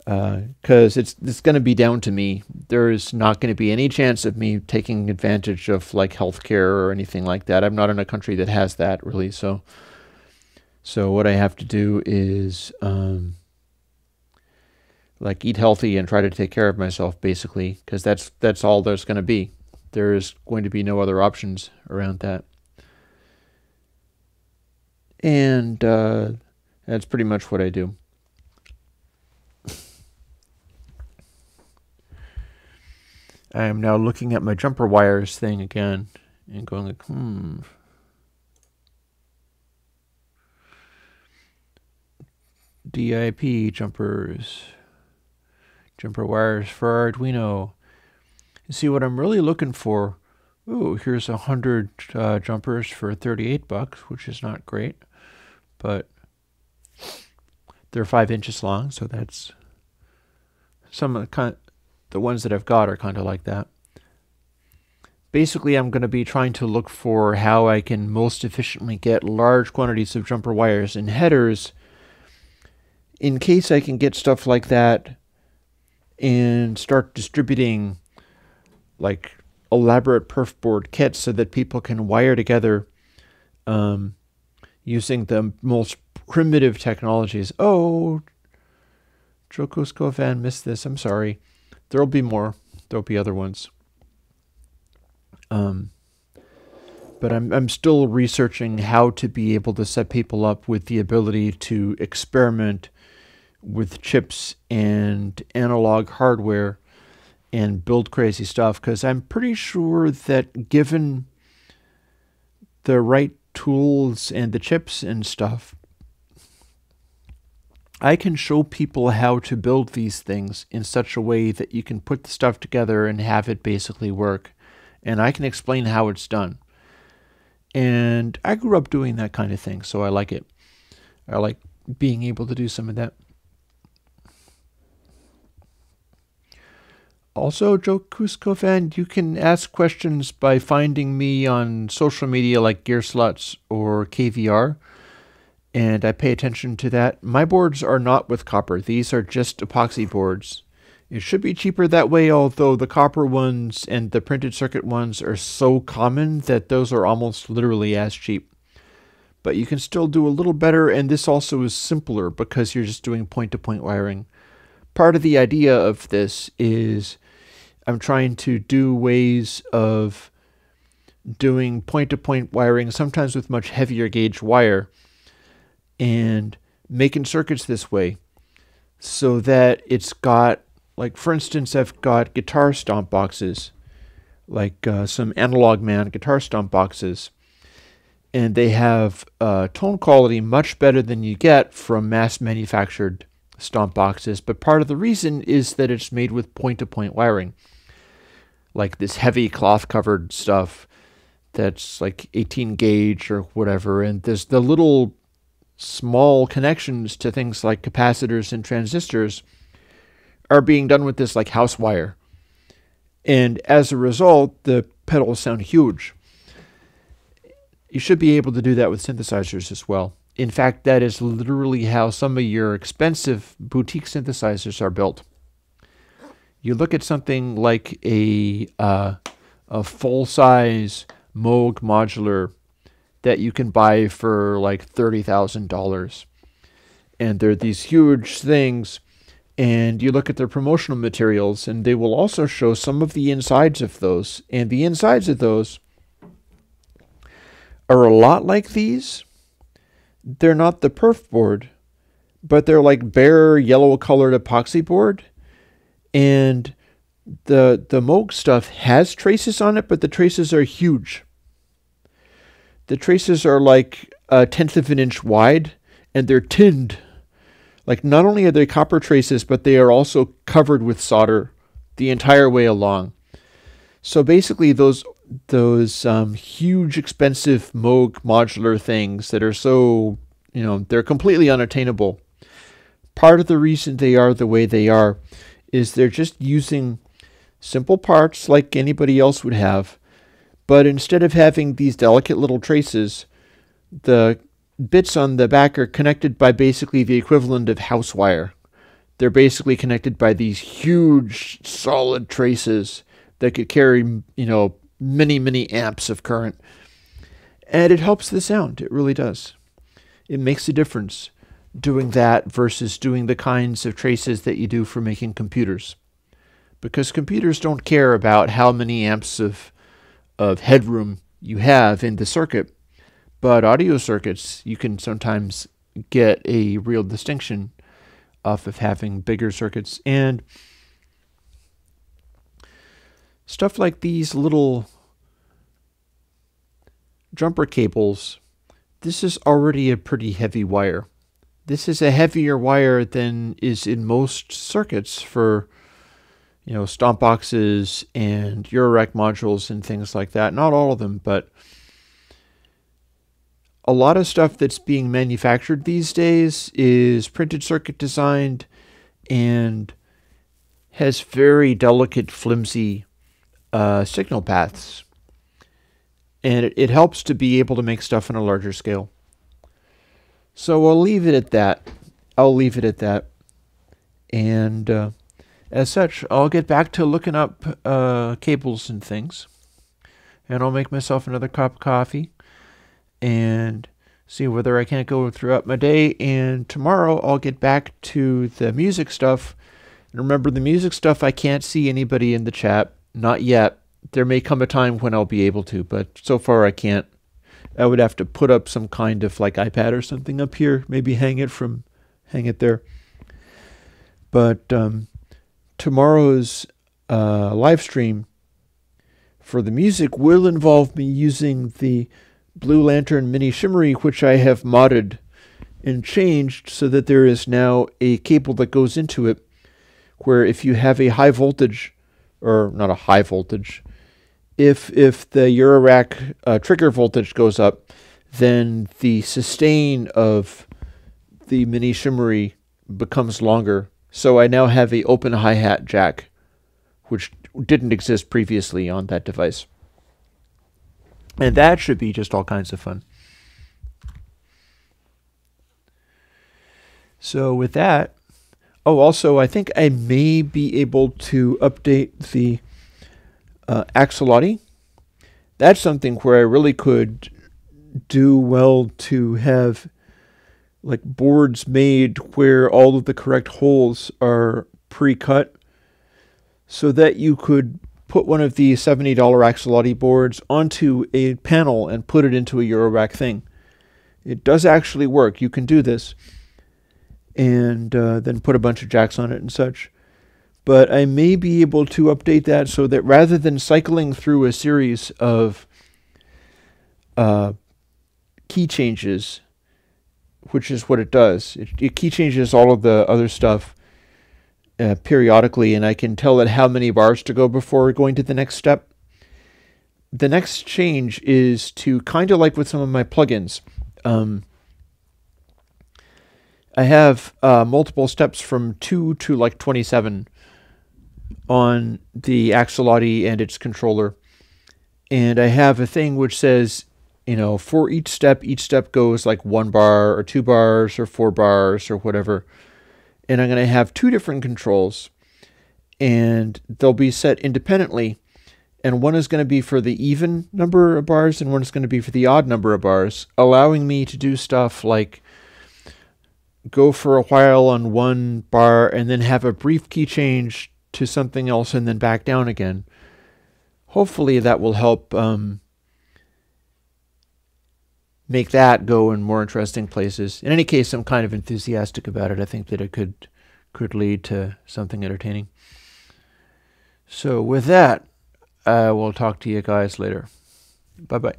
because it's going to be down to me. There's not going to be any chance of me taking advantage of like healthcare or anything like that. I'm not in a country that has that really, so what I have to do is like eat healthy and try to take care of myself, basically, because that's all there's going to be. There's going to be no other options around that. And that's pretty much what I do. I am now looking at my jumper wires thing again and going like, DIP jumpers, jumper wires for Arduino. You see what I'm really looking for. Ooh, here's 100 jumpers for $38, which is not great, but they're 5 inches long, so that's some of the ones that I've got are kind of like that. Basically, I'm going to be trying to look for how I can most efficiently get large quantities of jumper wires and headers in case I can get stuff like that and start distributing like elaborate perf board kits so that people can wire together using the most primitive technologies. Oh, Joe Cusco fan missed this. I'm sorry. There'll be more. There'll be other ones. But I'm still researching how to be able to set people up with the ability to experiment with chips and analog hardware and build crazy stuff, because I'm pretty sure that given the right tools and the chips and stuff, I can show people how to build these things in such a way that you can put the stuff together and have it basically work. And I can explain how it's done. And I grew up doing that kind of thing, so I like it. I like being able to do some of that. Also, Joe Cusco fan, you can ask questions by finding me on social media like Gearslots or KVR, and I pay attention to that. My boards are not with copper. These are just epoxy boards. It should be cheaper that way, although the copper ones and the printed circuit ones are so common that those are almost literally as cheap. But you can still do a little better, and this also is simpler because you're just doing point-to-point wiring. Part of the idea of this is I'm trying to do ways of doing point-to-point wiring, sometimes with much heavier gauge wire, and making circuits this way so that it's got, like, for instance, I've got guitar stomp boxes, like some Analog Man guitar stomp boxes, and they have tone quality much better than you get from mass-manufactured stomp boxes, but part of the reason is that it's made with point-to-point wiring, like this heavy cloth-covered stuff that's like 18 gauge or whatever, and there's the little small connections to things like capacitors and transistors are being done with this like house wire. And as a result, the pedals sound huge. You should be able to do that with synthesizers as well. In fact, that is literally how some of your expensive boutique synthesizers are built. You look at something like a full-size Moog modular that you can buy for like $30,000. And they're these huge things, and you look at their promotional materials, and they will also show some of the insides of those. And the insides of those are a lot like these. They're not the perf board, but they're like bare yellow-colored epoxy board. And the Moog stuff has traces on it, but the traces are huge. The traces are like 1/10 of an inch wide, and they're tinned. Like, not only are they copper traces, but they are also covered with solder the entire way along. So basically, those huge, expensive Moog modular things that are so, they're completely unattainable. Part of the reason they are the way they are is they're just using simple parts like anybody else would have, but instead of having these delicate little traces, the bits on the back are connected by basically the equivalent of house wire. They're basically connected by these huge solid traces that could carry, many, many amps of current. And it helps the sound. It really does. It makes a difference doing that versus doing the kinds of traces that you do for making computers. Because computers don't care about how many amps of headroom you have in the circuit. But audio circuits, you can sometimes get a real distinction off of having bigger circuits. And stuff like these little jumper cables, this is already a pretty heavy wire. This is a heavier wire than is in most circuits for, stomp boxes and Eurorack modules and things like that. Not all of them, but a lot of stuff that's being manufactured these days is printed circuit designed and has very delicate, flimsy signal paths. And it helps to be able to make stuff on a larger scale. So I'll leave it at that. And as such, I'll get back to looking up cables and things. And I'll make myself another cup of coffee and see whether I can't go throughout my day. And tomorrow I'll get back to the music stuff. And remember, the music stuff, I can't see anybody in the chat. Not yet. There may come a time when I'll be able to, but so far I can't. I would have to put up some kind of like iPad or something up here. Maybe hang it there. But tomorrow's live stream for the music will involve me using the Blue Lantern Mini Shimmery, which I have modded and changed so that there is now a cable that goes into it, where if you have a high voltage, or not a high voltage, if the Eurorack trigger voltage goes up, then the sustain of the Mini Shimmery becomes longer. So I now have a open hi-hat jack, which didn't exist previously on that device. And that should be just all kinds of fun. So with that, oh, also, I think I may be able to update the Axolotl. That's something where I really could do well to have like boards made where all of the correct holes are pre-cut, so that you could put one of the $70 Axolotl boards onto a panel and put it into a Eurorack thing. It does actually work. You can do this. And then put a bunch of jacks on it and such. But I may be able to update that so that rather than cycling through a series of key changes, which is what it does, it key changes all of the other stuff periodically, and I can tell it how many bars to go before going to the next step. The next change is to kind of like with some of my plugins. I have multiple steps from 2 to like 27 on the Axolotl and its controller. And I have a thing which says, for each step goes like 1 bar or 2 bars or 4 bars or whatever. And I'm going to have 2 different controls, and they'll be set independently. And one is going to be for the even number of bars, and one is going to be for the odd number of bars, allowing me to do stuff like go for a while on 1 bar and then have a brief key change to something else and then back down again. Hopefully that will help make that go in more interesting places. In any case, I'm kind of enthusiastic about it. I think that it could lead to something entertaining. So with that, I will talk to you guys later. Bye-bye.